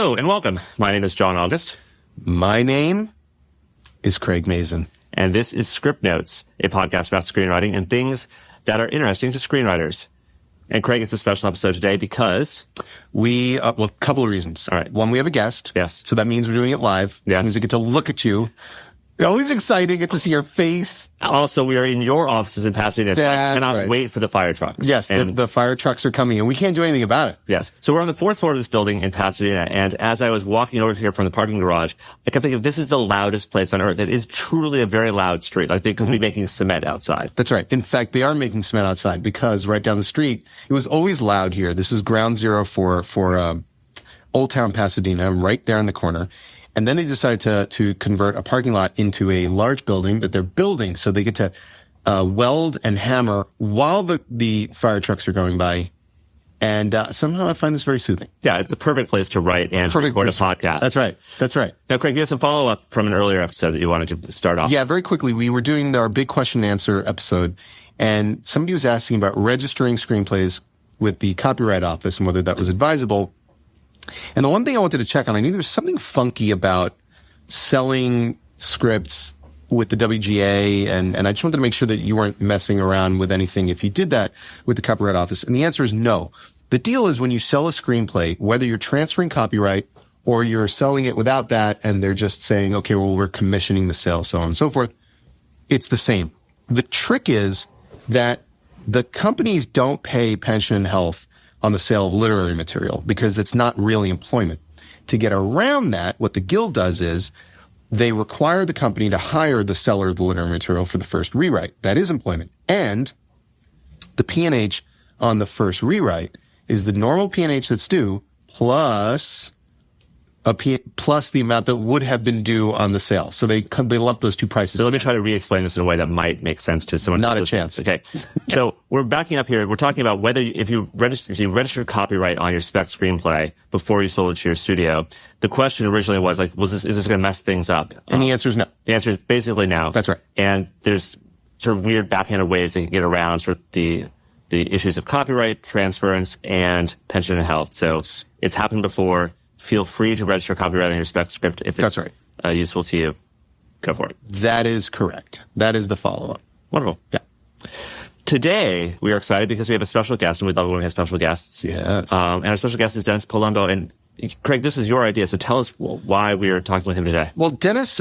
Hello and welcome. My name is John August. My name is Craig Mazin. And this is Scriptnotes, a podcast about screenwriting and things that are interesting to screenwriters. And Craig, it's a special episode today because... a couple of reasons. All right. One, we have a guest. Yes. So that means we're doing it live. Yes. It means we get to look at you. Always exciting, get to see your face. Also, we are in your offices in Pasadena. So I cannot wait for the fire trucks. Yes, the fire trucks are coming, and we can't do anything about it. Yes. So we're on the fourth floor of this building in Pasadena, and as I was walking over here from the parking garage, I kept thinking, this is the loudest place on earth. It is truly a very loud street. Like they could be making cement outside. That's right. In fact, they are making cement outside because right down the street, it was always loud here. This is ground zero for Old Town Pasadena, right there in the corner. And then they decided to convert a parking lot into a large building that they're building so they get to weld and hammer while the fire trucks are going by. And somehow I find this very soothing. Yeah, it's the perfect place to write and record a podcast. That's right. That's right. Now, Craig, you have some follow-up from an earlier episode that you wanted to start off. Yeah, very quickly. We were doing our big question and answer episode, and somebody was asking about registering screenplays with the Copyright Office and whether that was advisable. And the one thing I wanted to check on, I knew there was something funky about selling scripts with the WGA, and I just wanted to make sure that you weren't messing around with anything if you did that with the Copyright Office. And the answer is no. The deal is when you sell a screenplay, whether you're transferring copyright or you're selling it without that, and they're just saying, okay, well, we're commissioning the sale, so on and so forth, it's the same. The trick is that the companies don't pay pension and health on the sale of literary material because it's not really employment. To get around that, what the Guild does is they require the company to hire the seller of the literary material for the first rewrite. That is employment. And the P&H on the first rewrite is the normal P&H that's due plus the amount that would have been due on the sale. So they lump those two prices. So let me try to re-explain this in a way that might make sense to someone. Not a chance. Okay. So we're backing up here. We're talking about whether if you register copyright on your spec screenplay before you sold it to your studio. The question originally was like, is this going to mess things up? And the answer is no. The answer is basically no. That's right. And there's sort of weird backhanded ways they can get around sort of the issues of copyright, transference, and pension and health. So it's happened before. Feel free to register copyright on your spec script if it's useful to you. Go for it. That is correct. That is the follow-up. Wonderful. Yeah. Today, we are excited because we have a special guest, and we love when we have special guests. Yes. And our special guest is Dennis Palumbo. And Craig, this was your idea, so tell us why we are talking with him today. Well, Dennis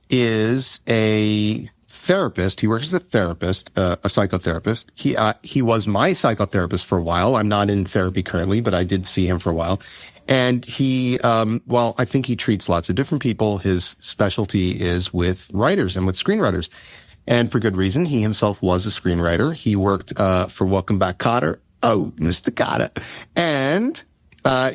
is a therapist. He works as a therapist, a psychotherapist. He was my psychotherapist for a while. I'm not in therapy currently, but I did see him for a while. And he, I think he treats lots of different people. His specialty is with writers and with screenwriters. And for good reason. He himself was a screenwriter. He worked, for Welcome Back, Kotter. Oh, Mr. Kotter. And,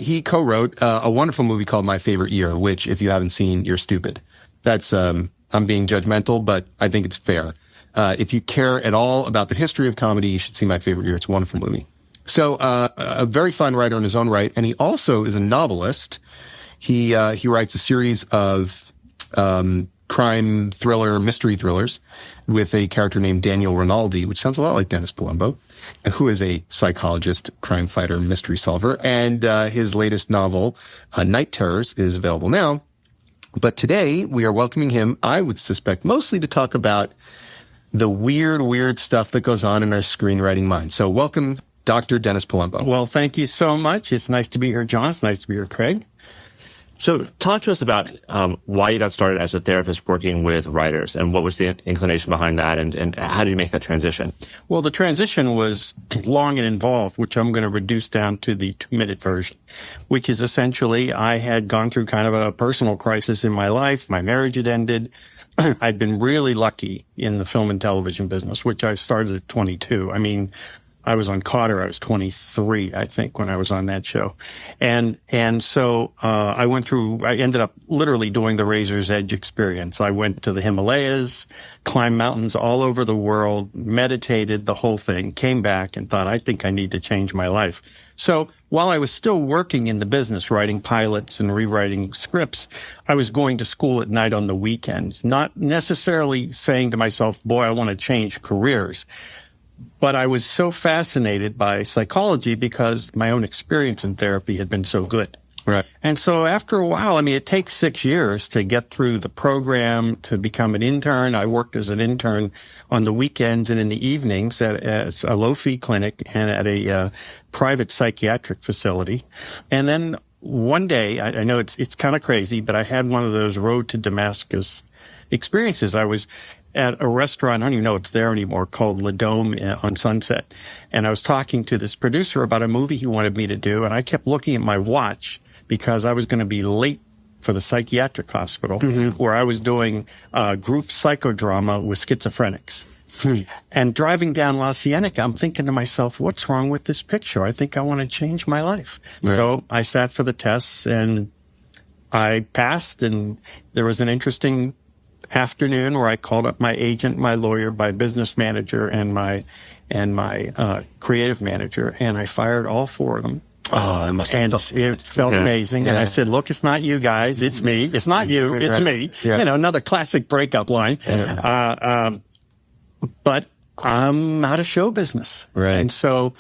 he co-wrote, a wonderful movie called My Favorite Year, which if you haven't seen, you're stupid. That's, I'm being judgmental, but I think it's fair. If you care at all about the history of comedy, you should see My Favorite Year. It's a wonderful movie. So, a very fine writer in his own right, and he also is a novelist. He writes a series of, crime thriller, mystery thrillers with a character named Daniel Rinaldi, which sounds a lot like Dennis Palumbo, who is a psychologist, crime fighter, mystery solver. And, his latest novel, Night Terrors, is available now. But today we are welcoming him, I would suspect, mostly to talk about the weird stuff that goes on in our screenwriting mind. So welcome, Dr. Dennis Palumbo. Well, thank you so much. It's nice to be here, John. It's nice to be here, Craig. So talk to us about why you got started as a therapist working with writers, and what was the inclination behind that, and how did you make that transition? Well, the transition was long and involved, which I'm going to reduce down to the 2-minute version, which is essentially I had gone through kind of a personal crisis in my life. My marriage had ended. I'd been really lucky in the film and television business, which I started at 22. I mean, I was on Kotter. I was 23, I think, when I was on that show. And so, I ended up literally doing the Razor's Edge experience. I went to the Himalayas, climbed mountains all over the world, meditated, the whole thing, came back and thought, I think I need to change my life. So while I was still working in the business, writing pilots and rewriting scripts, I was going to school at night on the weekends, not necessarily saying to myself, boy, I want to change careers. But I was so fascinated by psychology because my own experience in therapy had been so good. Right. And so after a while, I mean, it takes 6 years to get through the program to become an intern. I worked as an intern on the weekends and in the evenings at a low-fee clinic and at a private psychiatric facility. And then one day, I know it's kind of crazy, but I had one of those road to Damascus experiences. I was at a restaurant, I don't even know it's there anymore, called Le Dome on Sunset. And I was talking to this producer about a movie he wanted me to do, and I kept looking at my watch because I was going to be late for the psychiatric hospital, where I was doing group psychodrama with schizophrenics. And driving down La Cienega, I'm thinking to myself, what's wrong with this picture? I think I want to change my life. Right. So I sat for the tests, and I passed, and there was an interesting afternoon where I called up my agent, my lawyer, my business manager, and my creative manager, and I fired all 4 of them. Oh, it felt amazing. Yeah. And I said, look, it's not you guys, it's me. It's not you, it's me. Yeah. You know, another classic breakup line. Yeah. But I'm out of show business. Right. And so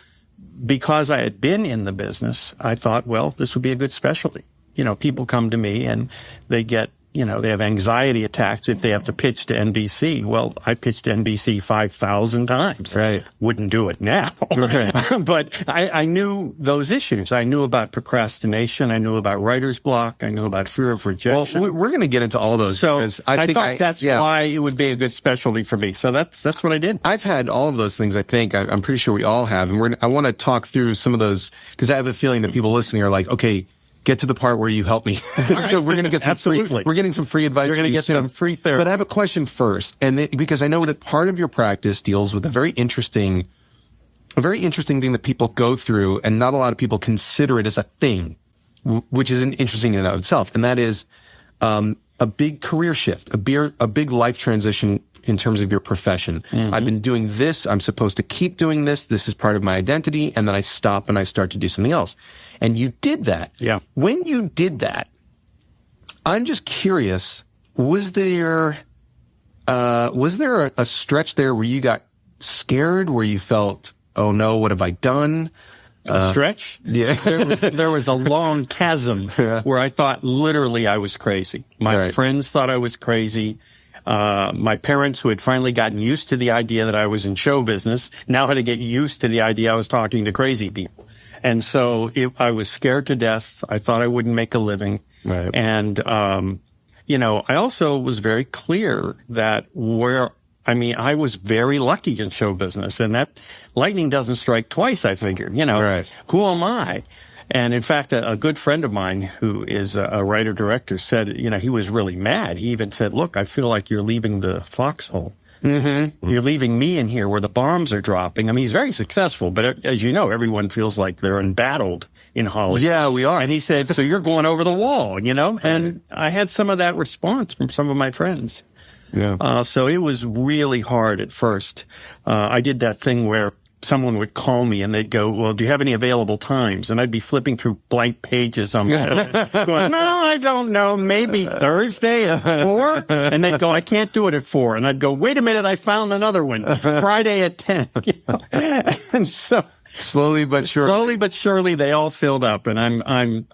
because I had been in the business, I thought, well, this would be a good specialty. You know, people come to me and they get, you know, they have anxiety attacks if they have to pitch to NBC. Well, I pitched to NBC 5,000 times. Right. Wouldn't do it now. Okay. But I knew those issues. I knew about procrastination. I knew about writer's block. I knew about fear of rejection. Well, we're going to get into all those. So I thought that's why it would be a good specialty for me. So that's what I did. I've had all of those things, I think. I'm pretty sure we all have. And I want to talk through some of those because I have a feeling that people listening are like, okay, get to the part where you help me. So we're going to get some we're getting some free advice. You're going to get some free therapy. But I have a question first. And because I know that part of your practice deals with a very interesting thing that people go through, and not a lot of people consider it as a thing, which is interesting in and of itself. And that is, a big career shift, a big life transition in terms of your profession. Mm-hmm. I've been doing this. I'm supposed to keep doing this. This is part of my identity. And then I stop and I start to do something else. And you did that. Yeah. When you did that, I'm just curious, was there a stretch there where you got scared, where you felt, oh no, what have I done? Stretch? Yeah. there was a long chasm where I thought literally I was crazy. My friends thought I was crazy. My parents, who had finally gotten used to the idea that I was in show business, now had to get used to the idea I was talking to crazy people. And so I was scared to death. I thought I wouldn't make a living. Right. And, you know, I also was very clear that I was very lucky in show business, and that lightning doesn't strike twice, I figured. You know, who am I? And in fact, a good friend of mine who is a writer-director said, you know, he was really mad. He even said, look, I feel like you're leaving the foxhole. Mm-hmm. You're leaving me in here where the bombs are dropping. I mean, he's very successful, but as you know, everyone feels like they're embattled in Hollywood. Yeah, we are. And he said, so you're going over the wall, you know? And I had some of that response from some of my friends. Yeah. So it was really hard at first. I did that thing where someone would call me and they'd go, well, do you have any available times? And I'd be flipping through blank pages on my going, no, I don't know. Maybe Thursday at 4? And they'd go, I can't do it at 4. And I'd go, wait a minute, I found another one. Friday at 10. You know? And so slowly but surely they all filled up, and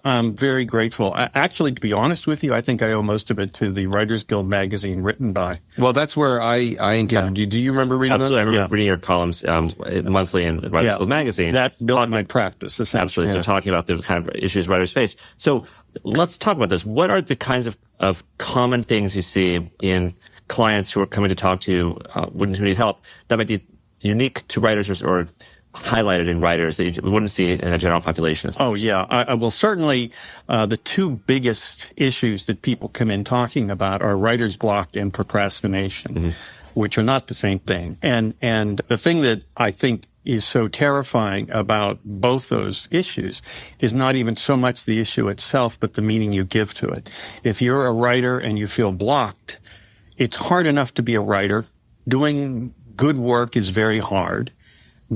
I'm very grateful. Actually, to be honest with you, I think I owe most of it to the Writers Guild magazine written by. Well, that's where I encountered you. Do you remember reading those? Absolutely. I remember reading your columns monthly in Writers Guild magazine. That built my practice, essentially. Absolutely. So talking about the kind of issues writers face. So let's talk about this. What are the kinds of common things you see in clients who are coming to talk to you, who need help, that might be unique to writers or highlighted in writers that you wouldn't see in a general population? Oh, yeah. I will certainly, the two biggest issues that people come in talking about are writer's block and procrastination, which are not the same thing. And the thing that I think is so terrifying about both those issues is not even so much the issue itself, but the meaning you give to it. If you're a writer and you feel blocked, it's hard enough to be a writer. Doing good work is very hard.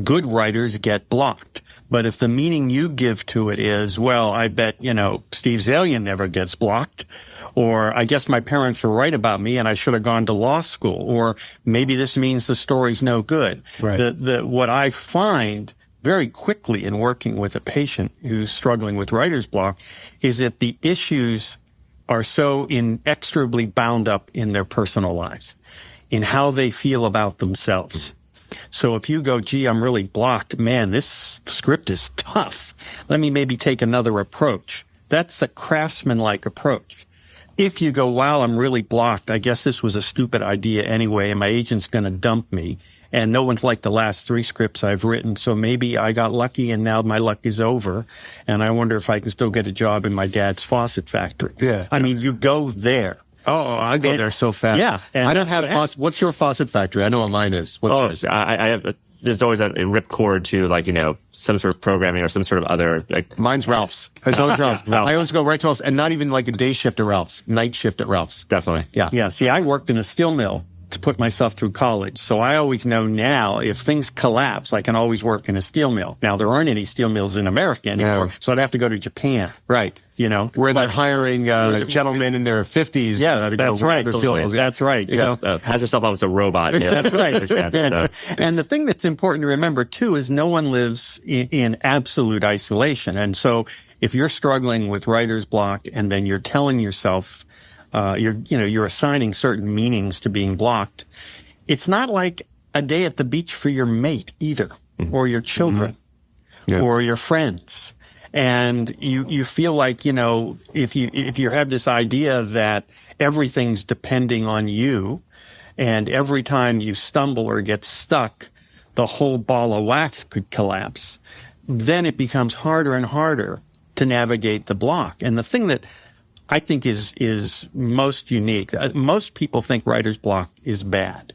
Good writers get blocked. But if the meaning you give to it is, well, I bet, Steve Zalian never gets blocked, or I guess my parents were right about me and I should have gone to law school, or maybe this means the story's no good. Right. What I find very quickly in working with a patient who's struggling with writer's block is that the issues are so inextricably bound up in their personal lives, in how they feel about themselves. So if you go, gee, I'm really blocked, man, this script is tough. Let me maybe take another approach. That's a craftsman-like approach. If you go, wow, I'm really blocked, I guess this was a stupid idea anyway, and my agent's going to dump me, and no one's like the last 3 scripts I've written, so maybe I got lucky and now my luck is over, and I wonder if I can still get a job in my dad's faucet factory. Yeah. I mean, you go there. Oh, I go there so fast. Yeah. I don't have faucet. What's your faucet factory? I know what mine is. What's yours? I have. There's always a ripcord to, like, some sort of programming or some sort of other, like. Mine's Ralph's. It's always Ralph's. I always go right to Ralph's, and not even like a day shift at Ralph's, night shift at Ralph's. Definitely. Yeah. Yeah. See, I worked in a steel mill to put myself through college. So I always know now if things collapse, I can always work in a steel mill. Now, there aren't any steel mills in America anymore, so I'd have to go to Japan. Right. Where they're hiring gentlemen in their 50s. Yeah, that's right. That's right. Yeah. Has yourself up as a robot. Yeah. That's right. And the thing that's important to remember, too, is no one lives in absolute isolation. And so if you're struggling with writer's block and then you're telling yourself, you're assigning certain meanings to being blocked, it's not like a day at the beach for your mate either, or your children, or your friends. And you feel like, if you have this idea that everything's depending on you, and every time you stumble or get stuck, the whole ball of wax could collapse, then it becomes harder and harder to navigate the block. And the thing that I think is most unique, most people think writer's block is bad.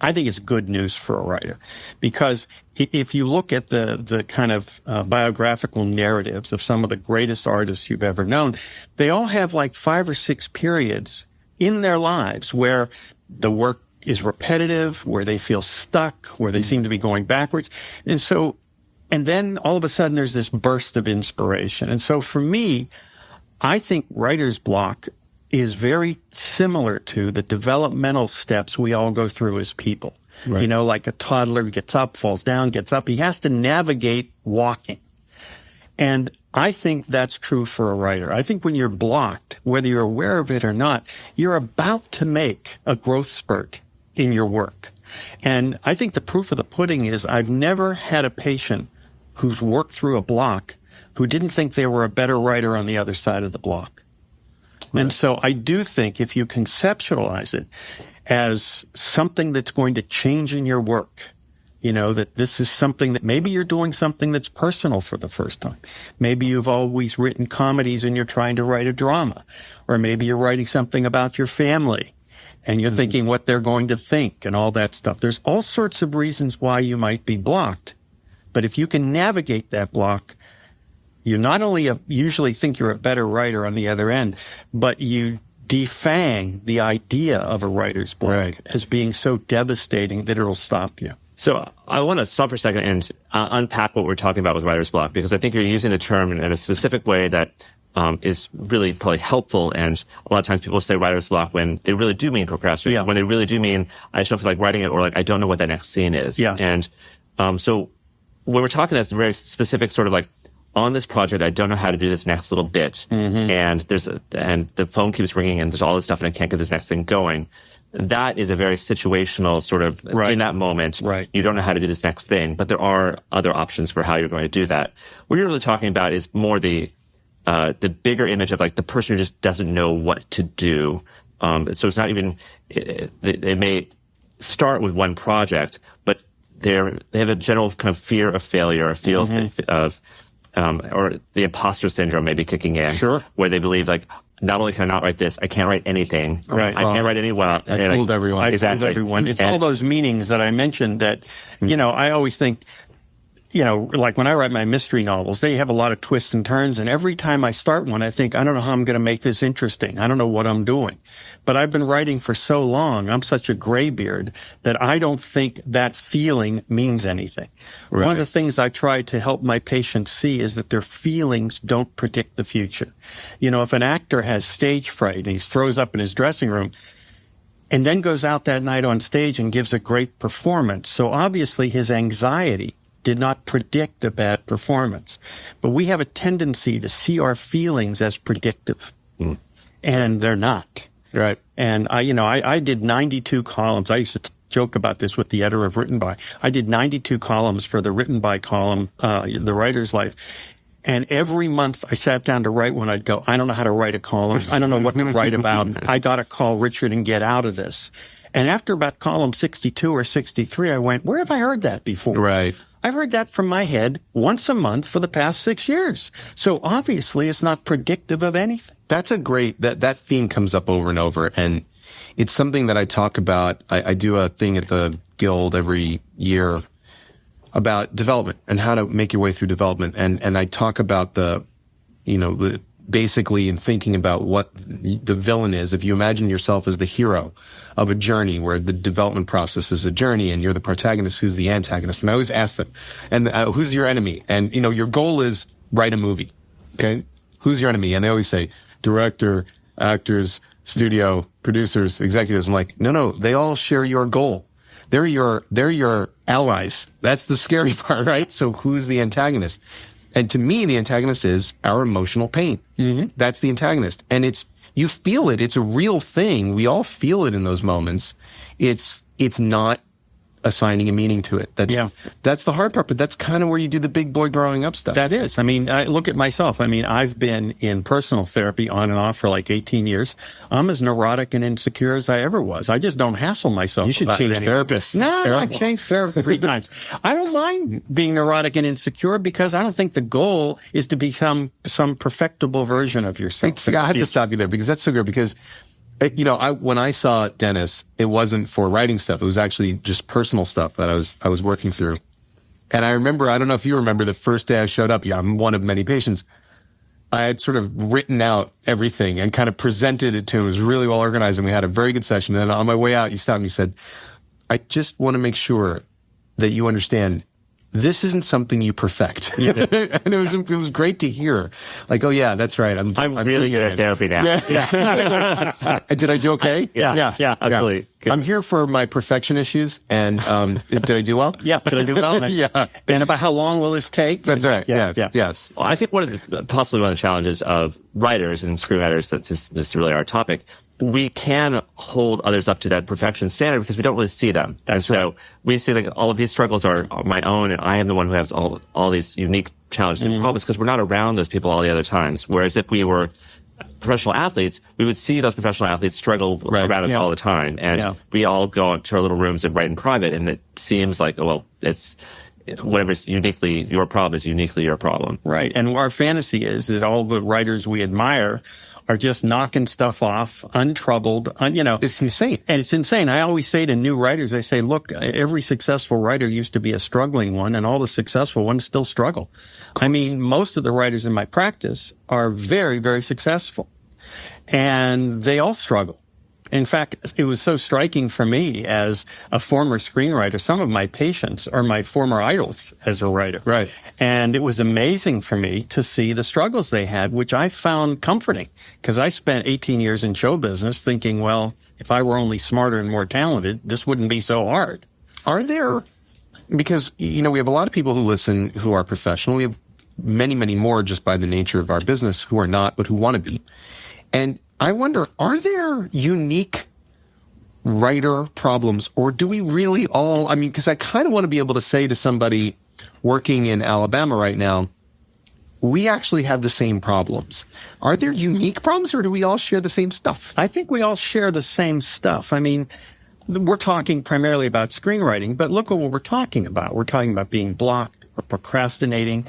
I think it's good news for a writer, because if you look at the kind of biographical narratives of some of the greatest artists you've ever known, they all have like 5 or 6 periods in their lives where the work is repetitive, where they feel stuck, where they seem to be going backwards. And then all of a sudden there's this burst of inspiration. And so for me, I think writer's block is very similar to the developmental steps we all go through as people. Right. Like a toddler gets up, falls down, gets up. He has to navigate walking. And I think that's true for a writer. I think when you're blocked, whether you're aware of it or not, you're about to make a growth spurt in your work. And I think the proof of the pudding is I've never had a patient who's worked through a block who didn't think they were a better writer on the other side of the block. Right. And so I do think if you conceptualize it as something that's going to change in your work, that this is something that maybe you're doing something that's personal for the first time. Maybe you've always written comedies and you're trying to write a drama. Or maybe you're writing something about your family and you're thinking what they're going to think and all that stuff. There's all sorts of reasons why you might be blocked. But if you can navigate that block, you not only usually think you're a better writer on the other end, but you defang the idea of a writer's block as being so devastating that it'll stop you. So I want to stop for a second and unpack what we're talking about with writer's block, because I think you're using the term in a specific way that is really probably helpful. And a lot of times people say writer's block when they really do mean procrastination, when they really do mean I just don't feel like writing it, or like I don't know what that next scene is. Yeah. And so when we're talking, that's very specific sort of like, on this project, I don't know how to do this next little bit. And and the phone keeps ringing and there's all this stuff and I can't get this next thing going. That is a very situational sort of, in that moment, you don't know how to do this next thing, but there are other options for how you're going to do that. What you're really talking about is more the bigger image of like the person who just doesn't know what to do. So it's not even, they may start with one project, but they have a general kind of fear of failure, a feel of or the imposter syndrome may be kicking in. Sure. Where they believe, like, not only can I not write this, I can't write anything. Right. I can't write any well. I fooled everyone. Exactly. Everyone. It's all those meanings that I mentioned that, I always think, like when I write my mystery novels, they have a lot of twists and turns. And every time I start one, I think, I don't know how I'm going to make this interesting. I don't know what I'm doing. But I've been writing for so long. I'm such a graybeard that I don't think that feeling means anything. Right. One of the things I try to help my patients see is that their feelings don't predict the future. If an actor has stage fright and he throws up in his dressing room and then goes out that night on stage and gives a great performance, so obviously his anxiety did not predict a bad performance. But we have a tendency to see our feelings as predictive, and they're not. Right. And I did 92 columns. I used to joke about this with the editor of Written By. I did 92 columns for the Written By column, The Writer's Life. And every month I sat down to write one, I'd go, I don't know how to write a column. I don't know what to write about. I got to call Richard and get out of this. And after about column 62 or 63, I went, where have I heard that before? Right. I've heard that from my head once a month for the past 6 years. So obviously it's not predictive of anything. That's a great, that theme comes up over and over. And it's something that I talk about. I do a thing at the Guild every year about development and how to make your way through development. And I talk about basically in thinking about what the villain is. If you imagine yourself as the hero of a journey where the development process is a journey and you're the protagonist, who's the antagonist? And I always ask them, and who's your enemy? And, your goal is write a movie. Okay. Who's your enemy? And they always say director, actors, studio, producers, executives. I'm like, no, they all share your goal. They're your allies. That's the scary part, right? So who's the antagonist? And to me, the antagonist is our emotional pain. Mm-hmm. That's the antagonist. And you feel it. It's a real thing. We all feel it in those moments. It's not assigning a meaning to it. That's the hard part, but that's kind of where you do the big boy growing up stuff. That is. I mean, I look at myself. I mean, I've been in personal therapy on and off for like 18 years. I'm as neurotic and insecure as I ever was. I just don't hassle myself. You should change therapists. No, I changed therapy 3 times. I don't mind being neurotic and insecure because I don't think the goal is to become some perfectible version of yourself. I have to stop you there because that's so good because when I saw Dennis, it wasn't for writing stuff. It was actually just personal stuff that I was working through. And I remember, I don't know if you remember the first day I showed up. Yeah, I'm one of many patients. I had sort of written out everything and kind of presented it to him. It was really well organized and we had a very good session. And then on my way out, you stopped me and said, I just want to make sure that you understand this isn't something you perfect. Yeah. And it was great to hear. Like, oh yeah, that's right. I'm really good at therapy now. Yeah. Did I do okay? Yeah, absolutely. Yeah. I'm here for my perfection issues. And, did I do well? Yeah. Did I do well? Yeah. And about how long will this take? That's right. Yeah. Yes. Well, I think possibly one of the challenges of writers and screenwriters, this is really our topic, we can hold others up to that perfection standard because we don't really see them. That's and so we see like all of these struggles are my own and I am the one who has all these unique challenges and problems because we're not around those people all the other times. Whereas if we were professional athletes, we would see those professional athletes struggle around us all the time. And we all go to our little rooms and write in private and it seems like, it's whatever's uniquely your problem is uniquely your problem. Right. And our fantasy is that all the writers we admire are just knocking stuff off, untroubled, It's insane. And it's insane. I always say to new writers, I say, look, every successful writer used to be a struggling one, and all the successful ones still struggle. I mean, most of the writers in my practice are very, very successful, and they all struggle. In fact, it was so striking for me as a former screenwriter. Some of my patients are my former idols as a writer. Right. And it was amazing for me to see the struggles they had, which I found comforting because I spent 18 years in show business thinking, well, if I were only smarter and more talented, this wouldn't be so hard. Are there, because, we have a lot of people who listen who are professional. We have many, many more just by the nature of our business who are not, but who want to be. And I wonder, are there unique writer problems or do we really all, because I kind of want to be able to say to somebody working in Alabama right now, we actually have the same problems. Are there unique problems or do we all share the same stuff? I think we all share the same stuff. I mean, we're talking primarily about screenwriting, but look at what we're talking about. We're talking about being blocked or procrastinating,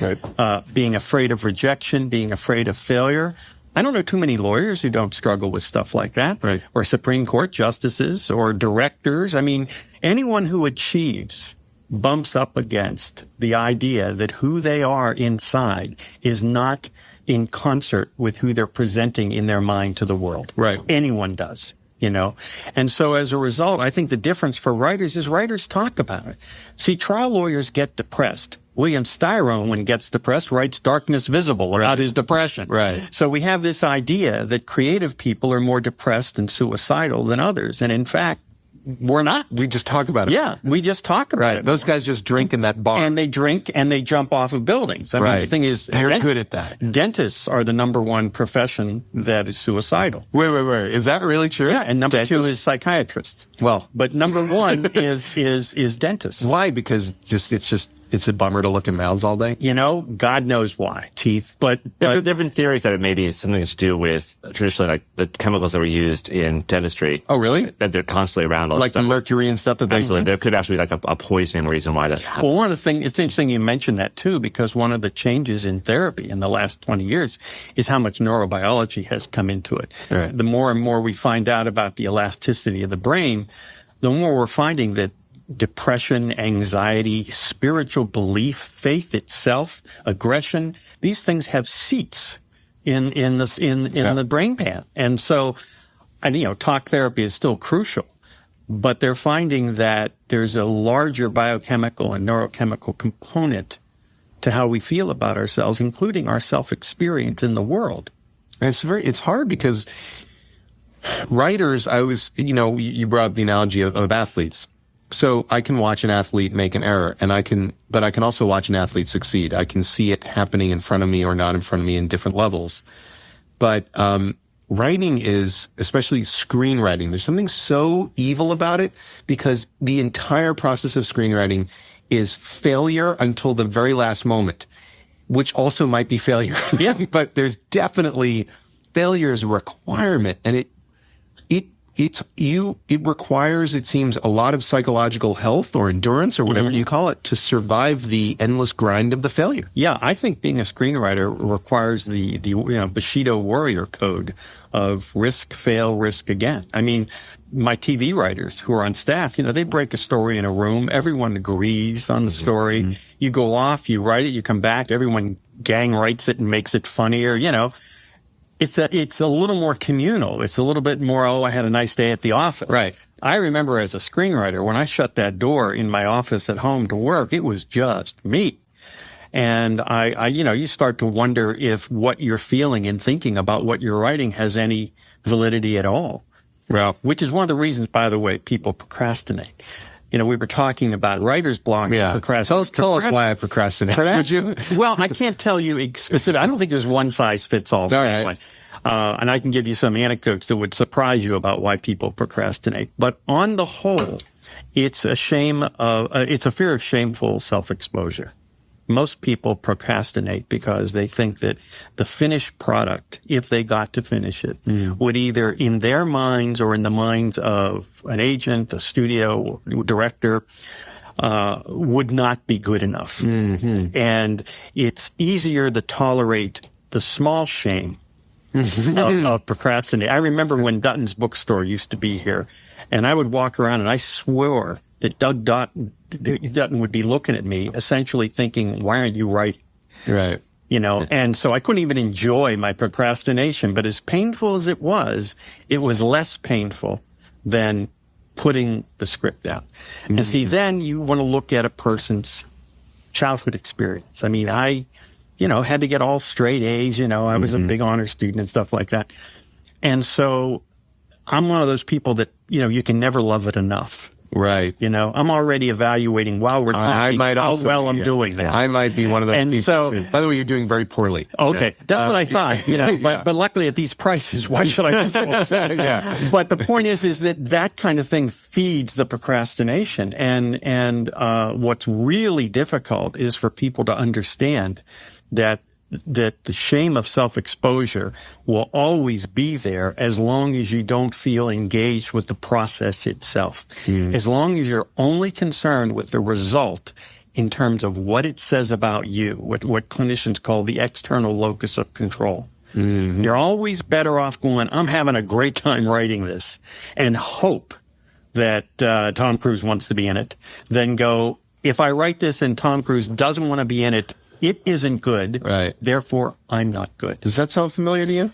being afraid of rejection, being afraid of failure. I don't know too many lawyers who don't struggle with stuff like that, or Supreme Court justices or directors. I mean, anyone who achieves bumps up against the idea that who they are inside is not in concert with who they're presenting in their mind to the world. Right. Anyone does, And so as a result, I think the difference for writers is writers talk about it. See, trial lawyers get depressed. William Styron, when he gets depressed, writes Darkness Visible about his depression. Right. So we have this idea that creative people are more depressed and suicidal than others. And in fact, we're not. We just talk about it. Yeah, we just talk about it. Those guys just drink in that bar. And they drink and they jump off of buildings. I mean, the thing is, they're good at that. Dentists are the number one profession that is suicidal. Wait. Is that really true? Yeah, and number two is psychiatrists. Well, but number one is dentists. Why? Because it's a bummer to look in mouths all day. You know, God knows why. Teeth. But there have been theories that it may be something to do with traditionally like the chemicals that were used in dentistry. Oh, really? That they're constantly around. Like the mercury and stuff that they... Absolutely. There could actually be like a poisoning reason why that happens. Well, one of the things, it's interesting you mentioned that too, because one of the changes in therapy in the last 20 years is how much neurobiology has come into it. Right. The more and more we find out about the elasticity of the brain, the more we're finding that depression, anxiety, spiritual belief, faith itself, aggression, these things have seats in the brain pan. And so, talk therapy is still crucial, but they're finding that there's a larger biochemical and neurochemical component to how we feel about ourselves, including our self-experience in the world. And it's hard because writers, you brought up the analogy of athletes. So I can watch an athlete make an error, but I can also watch an athlete succeed. I can see it happening in front of me or not in front of me in different levels. But writing is, especially screenwriting, there's something so evil about it because the entire process of screenwriting is failure until the very last moment, which also might be failure. Yeah. But there's definitely failure as a requirement, and it requires, it seems, a lot of psychological health or endurance or whatever you call it to survive the endless grind of the failure. Yeah, I think being a screenwriter requires the Bushido warrior code of risk, fail, risk again. I mean, my TV writers who are on staff, they break a story in a room. Everyone agrees on the story. Mm-hmm. You go off, you write it, you come back, everyone gang writes it and makes it funnier, It's a little more communal. It's a little bit more, I had a nice day at the office. Right. I remember as a screenwriter, when I shut that door in my office at home to work, it was just me. And you start to wonder if what you're feeling and thinking about what you're writing has any validity at all. Well, which is one of the reasons, by the way, people procrastinate. We were talking about writer's block. Yeah. Procrastination. Tell us why I procrastinate. Would you? Well, I can't tell you specific. I don't think there's one size fits all. All right. And I can give you some anecdotes that would surprise you about why people procrastinate. But on the whole, it's a fear of shameful self-exposure. Most people procrastinate because they think that the finished product, if they got to finish it, would either in their minds or in the minds of an agent, a studio director, would not be good enough. Mm-hmm. And it's easier to tolerate the small shame of procrastinating. I remember when Dutton's bookstore used to be here, and I would walk around and I swore that Dutton would be looking at me, essentially thinking, why aren't you writing? Right. And so I couldn't even enjoy my procrastination. But as painful as it was less painful than putting the script out. Mm-hmm. And see, then you want to look at a person's childhood experience. I mean, I had to get all straight A's, I was a big honor student and stuff like that. And so I'm one of those people that, you can never love it enough. Right. I'm already evaluating while we're talking how well I'm doing that. I might be one of those and people. So, too. By the way, you're doing very poorly. Okay. That's what I thought, but luckily at these prices, why should I? Yeah. But the point is that kind of thing feeds the procrastination. And what's really difficult is for people to understand that the shame of self-exposure will always be there as long as you don't feel engaged with the process itself. As long as you're only concerned with the result in terms of what it says about you, what clinicians call the external locus of control. Mm-hmm. You're always better off going, I'm having a great time writing this, and hope that Tom Cruise wants to be in it, than go, if I write this and Tom Cruise doesn't want to be in it, it isn't good. Right. Therefore, I'm not good. Does that sound familiar to you?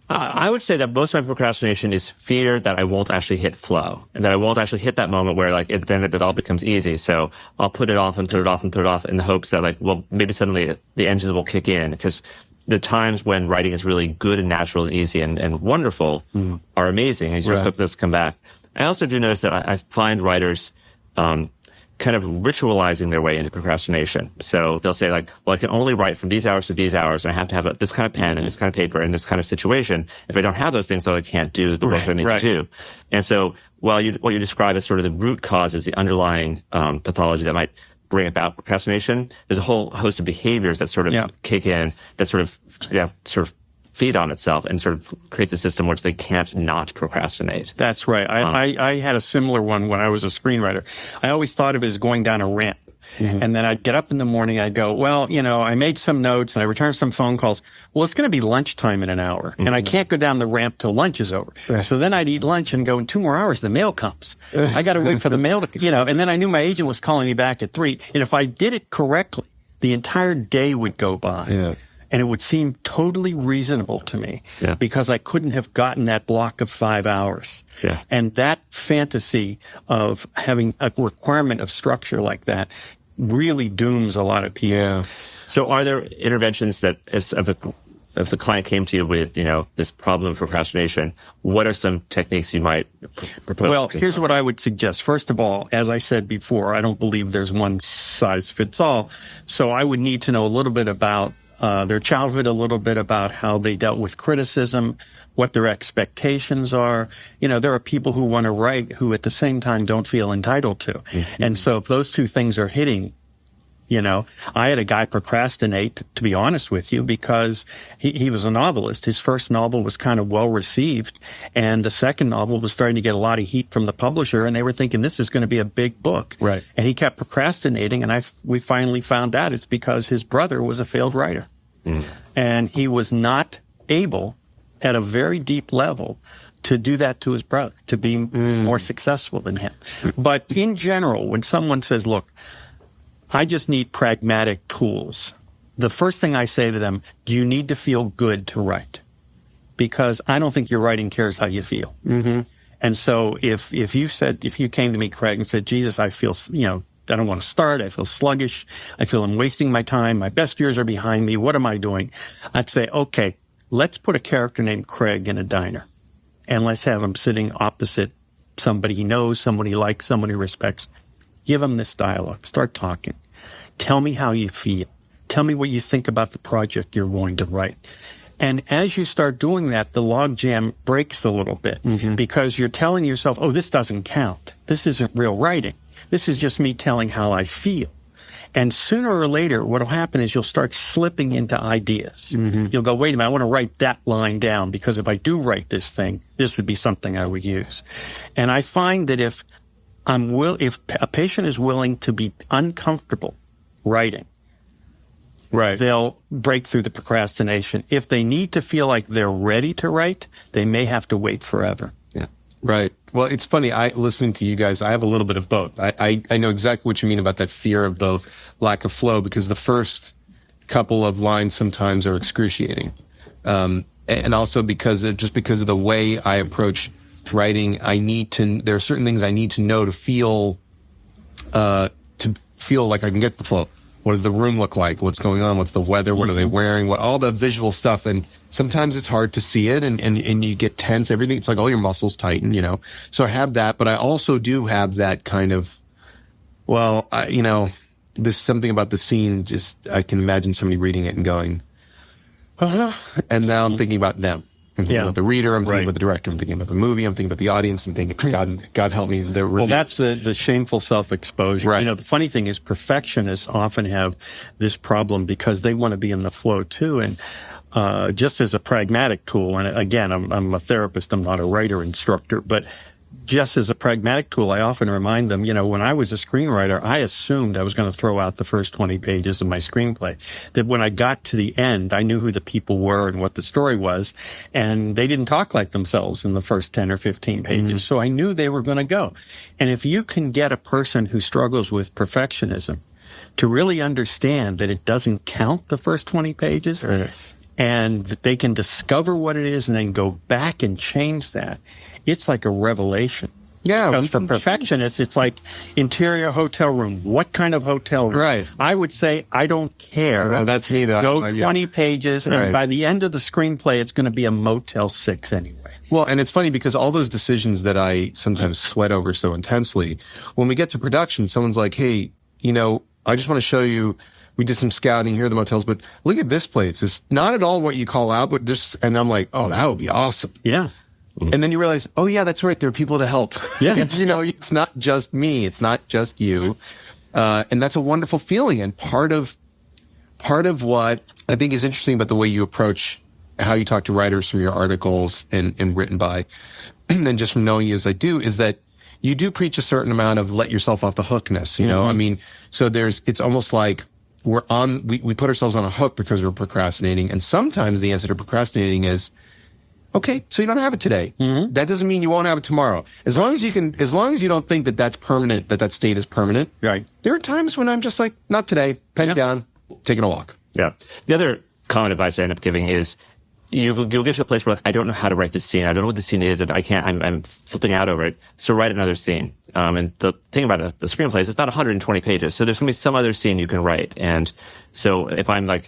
I would say that most of my procrastination is fear that I won't actually hit flow and that I won't actually hit that moment where then it all becomes easy. So I'll put it off and put it off and put it off in the hopes that maybe suddenly the engines will kick in, because the times when writing is really good and natural and easy and wonderful are amazing. And you sort of hope those come back. I also do notice that I find writers kind of ritualizing their way into procrastination. So they'll say like, well, I can only write from these hours to these hours, and I have to have this kind of pen and this kind of paper and this kind of situation. If I don't have those things, though, I can't do the work I need to do. And so what you describe as sort of the root causes, the underlying pathology that might bring about procrastination, there's a whole host of behaviors that sort of kick in, that sort of feed on itself and sort of create the system which they can't not procrastinate. That's right. I had a similar one when I was a screenwriter. I always thought of it as going down a ramp. Mm-hmm. And then I'd get up in the morning, I'd go, well, I made some notes and I returned some phone calls. Well, it's going to be lunchtime in an hour. Mm-hmm. And I can't go down the ramp till lunch is over. Right. So then I'd eat lunch and go, in 2 more hours, the mail comes. I got to wait for the mail to, and then I knew my agent was calling me back at 3. And if I did it correctly, the entire day would go by. Yeah. And it would seem totally reasonable to me because I couldn't have gotten that block of 5 hours. Yeah. And that fantasy of having a requirement of structure like that really dooms a lot of people. Yeah. So are there interventions that if the client came to you with, this problem of procrastination, what are some techniques you might propose? Well, here's what I would suggest. First of all, as I said before, I don't believe there's one size fits all. So I would need to know a little bit about their childhood, a little bit about how they dealt with criticism, what their expectations are. There are people who want to write who at the same time don't feel entitled to. Mm-hmm. And so if those two things are hitting, I had a guy procrastinate, to be honest with you, because he was a novelist. His first novel was kind of well received, and the second novel was starting to get a lot of heat from the publisher, and they were thinking this is going to be a big book. Right. And he kept procrastinating, and we finally found out it's because his brother was a failed writer. Mm. And he was not able, at a very deep level, to do that to his brother, to be more successful than him. But in general, when someone says, look, I just need pragmatic tools, the first thing I say to them, do you need to feel good to write? Because I don't think your writing cares how you feel. Mm-hmm. And so if you came to me, Craig, and said, Jesus, I feel, I don't want to start. I feel sluggish. I feel I'm wasting my time. My best years are behind me. What am I doing? I'd say, okay, let's put a character named Craig in a diner, and let's have him sitting opposite somebody he knows, someone he likes, someone he respects. Give him this dialogue. Start talking. Tell me how you feel. Tell me what you think about the project you're going to write. And as you start doing that, the logjam breaks a little bit because you're telling yourself, oh, this doesn't count. This isn't real writing. This is just me telling how I feel. And sooner or later, what will happen is you'll start slipping into ideas. Mm-hmm. You'll go, wait a minute, I want to write that line down because if I do write this thing, this would be something I would use. And I find that if a patient is willing to be uncomfortable writing, right, they'll break through the procrastination. If they need to feel like they're ready to write, they may have to wait forever. Yeah. Right. Well, it's funny. Listening to you guys, I have a little bit of both. I know exactly what you mean about that fear of the lack of flow, because the first couple of lines sometimes are excruciating. And also because of the way I approach writing, there are certain things I need to know to feel like I can get the flow. What does the room look like? What's going on? What's the weather? What are they wearing? All the visual stuff. And sometimes it's hard to see it and you get tense. Everything. It's like all your muscles tighten, So I have that, but I also do have that kind of, there's something about the scene. Just, I can imagine somebody reading it and going, and now I'm thinking about them. I'm thinking about the reader. I'm thinking about the director. I'm thinking about the movie. I'm thinking about the audience. I'm thinking, God help me. Well, that's the shameful self-exposure. Right. The funny thing is perfectionists often have this problem because they want to be in the flow too. And just as a pragmatic tool, and again, I'm a therapist. I'm not a writer instructor, but just as a pragmatic tool, I often remind them, when I was a screenwriter, I assumed I was going to throw out the first 20 pages of my screenplay. That when I got to the end, I knew who the people were and what the story was, and they didn't talk like themselves in the first 10 or 15 pages. Mm-hmm. So I knew they were going to go. And if you can get a person who struggles with perfectionism to really understand that it doesn't count the first 20 pages, and that they can discover what it is and then go back and change that, it's like a revelation. Yeah. Because for perfectionists, it's like interior hotel room. What kind of hotel room? Right. I would say, I don't care. Well, that's me, though. Go 20 pages, and Right. by the end of the screenplay, it's going to be a Motel 6 anyway. Well, and it's funny because all those decisions that I sometimes sweat over so intensely, when we get to production, someone's like, hey, I just want to show you, we did some scouting, here are the motels, but look at this place. It's not at all what you call out, but and I'm like, oh, that would be awesome. Yeah. And then you realize, oh yeah, that's right. There are people to help. Yeah. It's not just me. It's not just you. And that's a wonderful feeling. And part of what I think is interesting about the way you approach how you talk to writers from your articles and written by, and then just from knowing you as I do, is that you do preach a certain amount of let yourself off the hookness, I mean, so it's almost like we put ourselves on a hook because we're procrastinating. And sometimes the answer to procrastinating is, okay, so you don't have it today. Mm-hmm. That doesn't mean you won't have it tomorrow. As long as you don't think that that's permanent, that state is permanent. Right. There are times when I'm just like, not today, pen down, taking a walk. Yeah. The other common advice I end up giving is you'll get to a place where I don't know how to write this scene. I don't know what the scene is, and I'm flipping out over it. So write another scene. And the thing about the screenplay is it's about 120 pages. So there's going to be some other scene you can write. And so if I have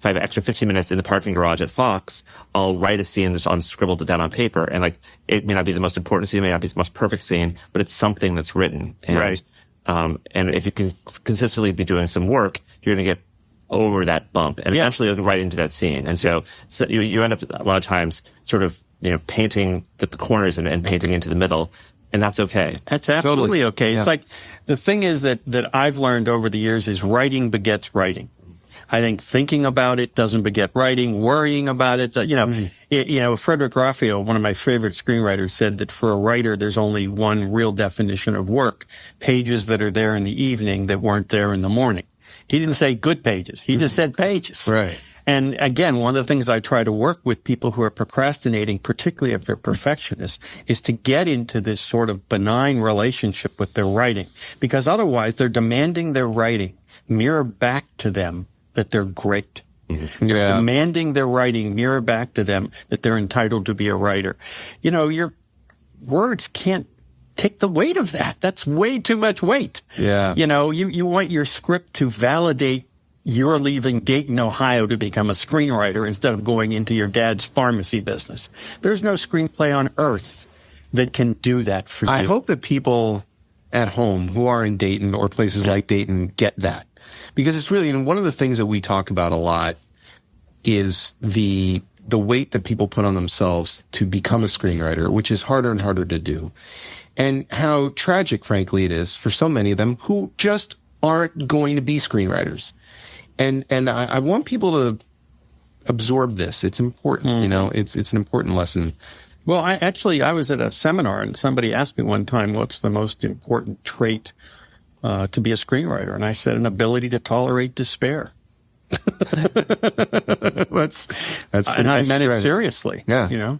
an extra 15 minutes in the parking garage at Fox, I'll write a scene that's scribbled it down on paper. And it may not be the most important scene, it may not be the most perfect scene, but it's something that's written. And, right. And if you can consistently be doing some work, you're going to get over that bump and eventually you'll get right into that scene. And so you end up a lot of times sort of, painting the corners and painting into the middle. And that's okay. That's absolutely okay. It's like the thing is that I've learned over the years is writing begets writing. I think thinking about it doesn't beget writing, worrying about it. Frederick Raphael, one of my favorite screenwriters, said that for a writer, there's only one real definition of work, pages that are there in the evening that weren't there in the morning. He didn't say good pages. He just said pages. Right. And again, one of the things I try to work with people who are procrastinating, particularly if they're perfectionists, is to get into this sort of benign relationship with their writing. Because otherwise, they're demanding their writing mirror back to them that they're great. Mm-hmm. Yeah. Demanding their writing mirror back to them that they're entitled to be a writer. Your words can't take the weight of that. That's way too much weight. Yeah. You want your script to validate you're leaving Dayton, Ohio to become a screenwriter instead of going into your dad's pharmacy business. There's no screenplay on earth that can do that for you. I hope that people at home who are in Dayton or places like Dayton get that. Because it's really, one of the things that we talk about a lot is the weight that people put on themselves to become a screenwriter, which is harder and harder to do. And how tragic, frankly, it is for so many of them who just aren't going to be screenwriters. And I want people to absorb this. It's important, it's an important lesson. Well, I was at a seminar and somebody asked me one time, what's the most important trait to be a screenwriter? And I said, an ability to tolerate despair. That's and I meant it seriously. Yeah.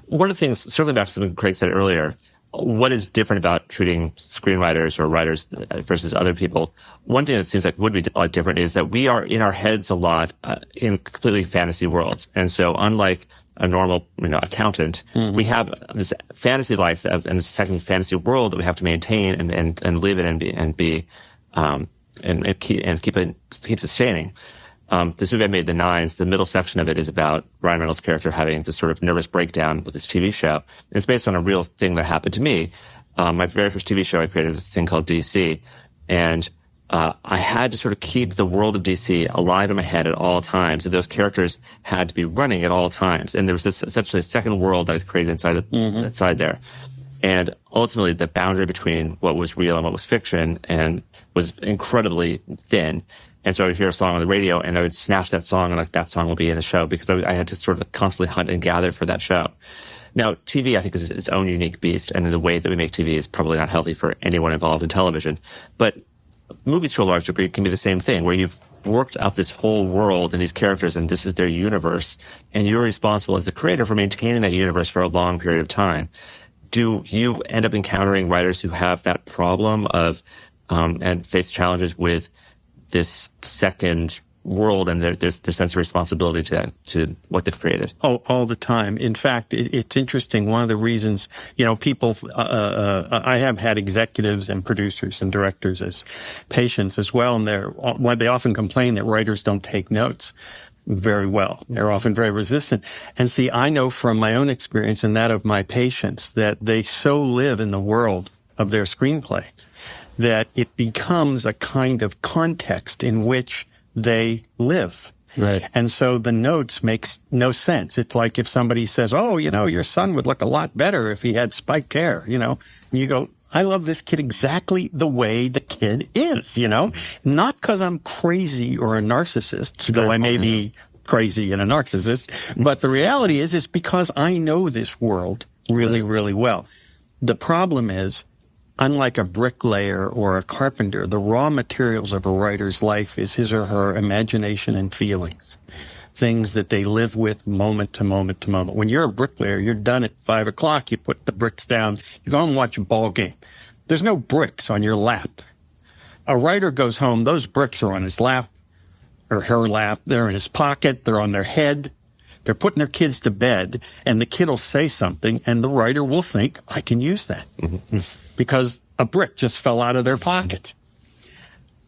One of the things, certainly back to something Craig said earlier, what is different about treating screenwriters or writers versus other people? One thing that seems like would be a lot different is that we are in our heads a lot in completely fantasy worlds. And so unlike a normal, accountant, we have this fantasy life and this second fantasy world that we have to maintain and live in and keep sustaining. This movie I made, The Nines, the middle section of it is about Ryan Reynolds' character having this sort of nervous breakdown with his TV show. And it's based on a real thing that happened to me. My very first TV show, I created this thing called DC. And I had to sort of keep the world of DC alive in my head at all times. And those characters had to be running at all times. And there was this essentially a second world that I created inside there. And ultimately, the boundary between what was real and what was fiction was incredibly thin. And so I would hear a song on the radio and I would snatch that song and that song will be in the show because I had to sort of constantly hunt and gather for that show. Now, TV, I think, is its own unique beast, and the way that we make TV is probably not healthy for anyone involved in television. But movies, to a large degree, can be the same thing, where you've worked out this whole world and these characters, and this is their universe, and you're responsible as the creator for maintaining that universe for a long period of time. Do you end up encountering writers who have that problem of and face challenges with this second world and their sense of responsibility to what they've created. Oh, all the time. In fact, it's interesting. One of the reasons, people, I have had executives and producers and directors as patients as well, and they often complain that writers don't take notes very well. They're often very resistant. And see, I know from my own experience and that of my patients that they so live in the world of their screenplay that it becomes a kind of context in which they live. Right. And so the notes makes no sense. It's like if somebody says, oh, your son would look a lot better if he had spiked hair, and you go, I love this kid exactly the way the kid is, not because I'm crazy or a narcissist, though I may be crazy and a narcissist, but the reality is because I know this world really, really well. The problem is, unlike a bricklayer or a carpenter, the raw materials of a writer's life is his or her imagination and feelings, things that they live with moment to moment to moment. When you're a bricklayer, you're done at 5 o'clock. You put the bricks down. You go and watch a ball game. There's no bricks on your lap. A writer goes home. Those bricks are on his lap or her lap. They're in his pocket. They're on their head. They're putting their kids to bed, and the kid will say something, and the writer will think, I can use that. Mm-hmm. Because a brick just fell out of their pocket.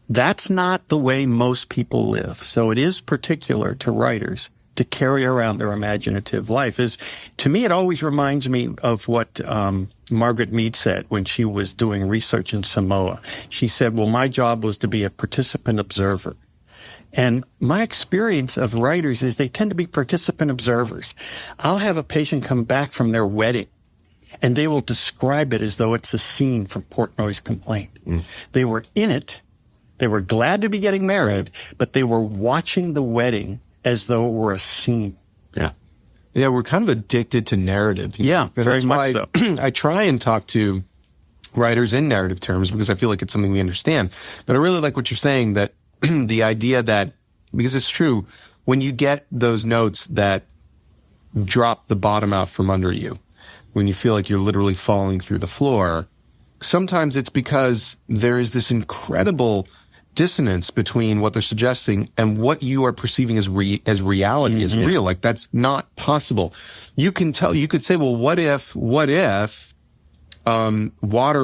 That's not the way most people live. So it is particular to writers to carry around their imaginative life. To me, it always reminds me of what Margaret Mead said when she was doing research in Samoa. She said, well, my job was to be a participant observer. And my experience of writers is they tend to be participant observers. I'll have a patient come back from their wedding, and they will describe it as though it's a scene from Portnoy's Complaint. Mm. They were in it. They were glad to be getting married, but they were watching the wedding as though it were a scene. Yeah. Yeah, we're kind of addicted to narrative. Yeah, very much so. I try and talk to writers in narrative terms because I feel like it's something we understand. But I really like what you're saying, that the idea that, because it's true, when you get those notes that drop the bottom out from under you, when you feel like you're literally falling through the floor, sometimes it's because there is this incredible dissonance between what they're suggesting and what you are perceiving as reality, mm-hmm. as real. Like, that's not possible. You could say, well, what if water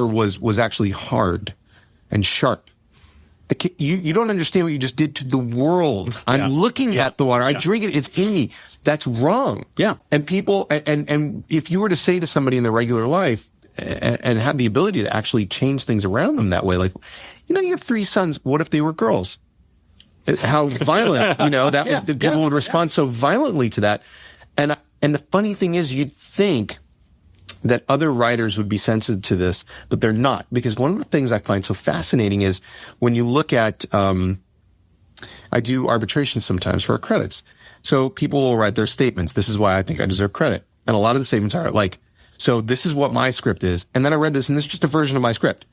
was actually hard and sharp? You don't understand what you just did to the world. I'm looking at the water. I drink it. It's in me. That's wrong. Yeah. And people, and if you were to say to somebody in their regular life and have the ability to actually change things around them that way, like, you have 3 sons. What if they were girls? How violent, people would respond so violently to that. And the funny thing is, you'd think that other writers would be sensitive to this, but they're not. Because one of the things I find so fascinating is when you look at, I do arbitration sometimes for our credits. So people will write their statements. This is why I think I deserve credit. And a lot of the statements are like, so this is what my script is. And then I read this, and this is just a version of my script.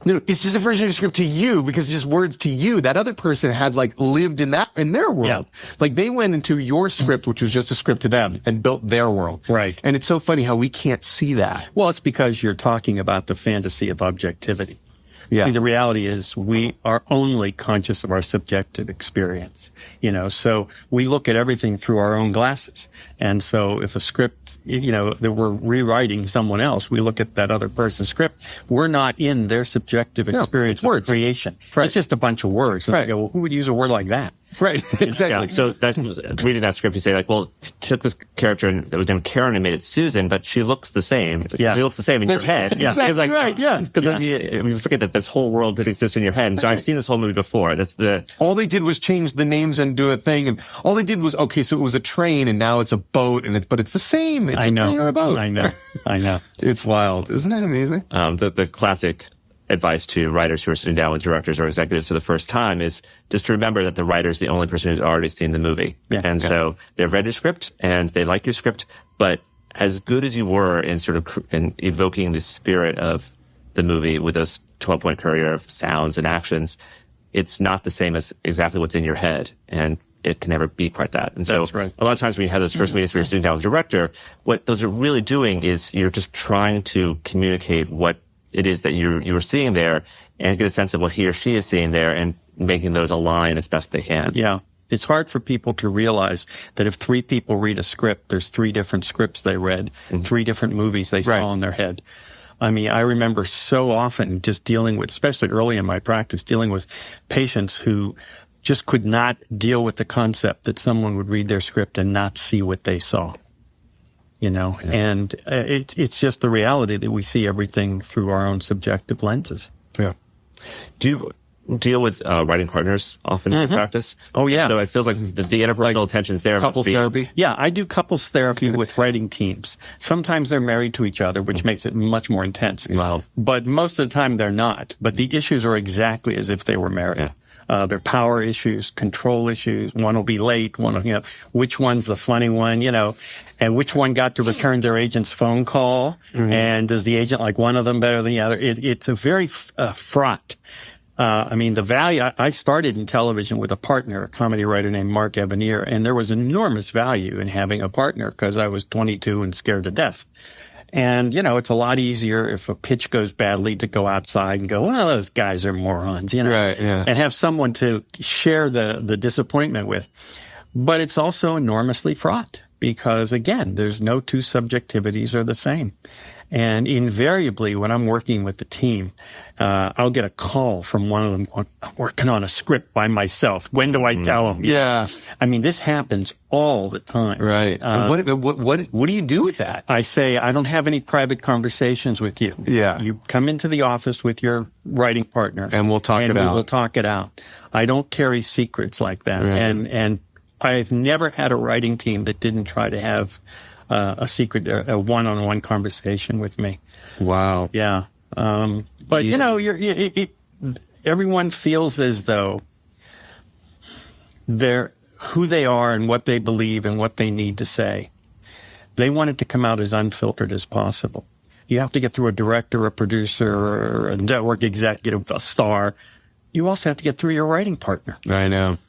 No, it's just a version of your script to you because it's just words to you. That other person had lived in their world. Yeah. Like, they went into your script, which was just a script to them, and built their world. Right. And it's so funny how we can't see that. Well, it's because you're talking about the fantasy of objectivity. Yeah. See, the reality is we are only conscious of our subjective experience, so we look at everything through our own glasses. And so if a script, that we're rewriting someone else, we look at that other person's script. We're not in their subjective experience of creation. Right. It's just a bunch of words. And go, well, who would use a word like that? Right, exactly. Yeah, so reading that script, you say, well, she took this character that was named Karen and made it Susan, but she looks the same. Yeah. She looks the same in your head. Yeah, exactly right, yeah. Because you forget that this whole world did exist in your head. And so I've seen this whole movie before. All they did was change the names and do a thing, and all they did was, okay, so it was a train, and now it's a boat, but it's the same. It's I know. A boat. I know. It's wild. Isn't that amazing? The classic advice to writers who are sitting down with directors or executives for the first time is just to remember that the writer's the only person who's already seen the movie. Yeah, so they've read your script and they like your script, but as good as you were in in evoking the spirit of the movie with those 12-point career of sounds and actions, it's not the same as exactly what's in your head. And it can never be quite that. And so a lot of times when you have those first meetings where you're sitting down with a director, what those are really doing is you're just trying to communicate what it is that you were seeing there and get a sense of what he or she is seeing there and making those align as best they can. Yeah. It's hard for people to realize that if 3 people read a script, there's 3 different scripts they read, 3 different movies they saw in their head. I mean, I remember so often just dealing with, especially early in my practice, dealing with patients who just could not deal with the concept that someone would read their script and not see what they saw. And it's just the reality that we see everything through our own subjective lenses. Yeah. Do you deal with writing partners often in practice? Oh, yeah. So it feels like the interpersonal tensions there. Couples therapy? Yeah, I do couples therapy with writing teams. Sometimes they're married to each other, which makes it much more intense. Wow. But most of the time they're not. But the issues are exactly as if they were married. Yeah. They're power issues, control issues. One will be late. One will, which one's the funny one, and which one got to return their agent's phone call. And does the agent like one of them better than the other? It's a very fraught. The value, I started in television with a partner, a comedy writer named Mark Evanier, and there was enormous value in having a partner because I was 22 and scared to death. And, it's a lot easier if a pitch goes badly to go outside and go, well, those guys are morons, Right, yeah. and have someone to share the disappointment with. But it's also enormously fraught because, again, there's no 2 subjectivities are the same. And invariably, when I'm working with the team, I'll get a call from one of them going, I'm working on a script by myself. When do I tell them? Yeah. This happens all the time. Right. What do you do with that? I say, I don't have any private conversations with you. Yeah. You come into the office with your writing partner. And we'll talk it out. We'll talk it out. I don't carry secrets like that. Right. And I've never had a writing team that didn't try to have a secret, a one-on-one conversation with me. Wow. Yeah. But everyone feels as though they're who they are and what they believe and what they need to say. They want it to come out as unfiltered as possible. You have to get through a director, a producer, or a network executive, a star. You also have to get through your writing partner. I know.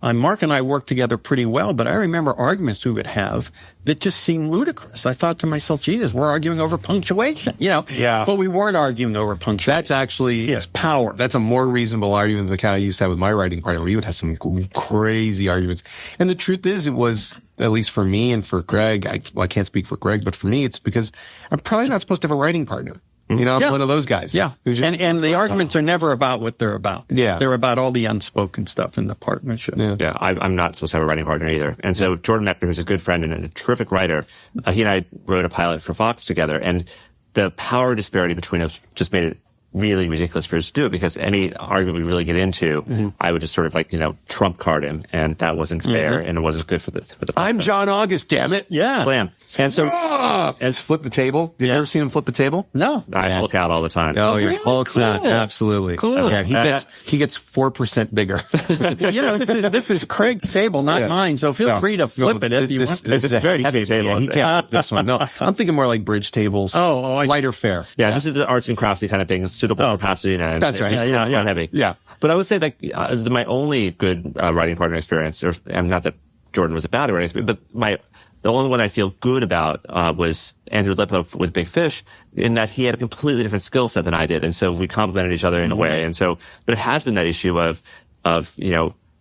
Mark and I worked together pretty well, but I remember arguments we would have that just seemed ludicrous. I thought to myself, Jesus, we're arguing over punctuation, Yeah. But we weren't arguing over punctuation. That's actually Yes, power. That's a more reasonable argument than the kind I used to have with my writing partner. We would have some crazy arguments. And the truth is, it was, at least for me and for Greg, I can't speak for Greg, but for me, it's because I'm probably not supposed to have a writing partner. I'm one of those guys. Yeah. And the arguments are never about what they're about. Yeah. They're about all the unspoken stuff in the partnership. Yeah, I'm not supposed to have a writing partner either. And so Jordan Mechner, who's a good friend and a terrific writer, he and I wrote a pilot for Fox together, and the power disparity between us just made it really ridiculous for us to do it, because any argument we really get into, I would just sort of trump card him, and that wasn't fair, and it wasn't good for the I'm John August, damn it. Yeah. Slam. And so As flip the table. Did you ever see him flip the table? No. I Hulk out all the time. Oh, yeah. Really? Hulk's out. Cool. Absolutely. Cool. Yeah, he gets 4% bigger. This is Craig's table, not mine, so feel free to flip it if you want. This is a very heavy table. Yeah, he can't flip this one. No, I'm thinking more like bridge tables. Lighter fare. Yeah, this is the arts and craftsy kind of thing, suitable for Pasadena. And That's right. Yeah. Heavy. Yeah. But I would say that my only good writing partner experience, and not that Jordan was a bad writing experience, but the only one I feel good about was Andrew Lippo with Big Fish, in that he had a completely different skill set than I did, and so we complemented each other in a way. And so, but it has been that issue of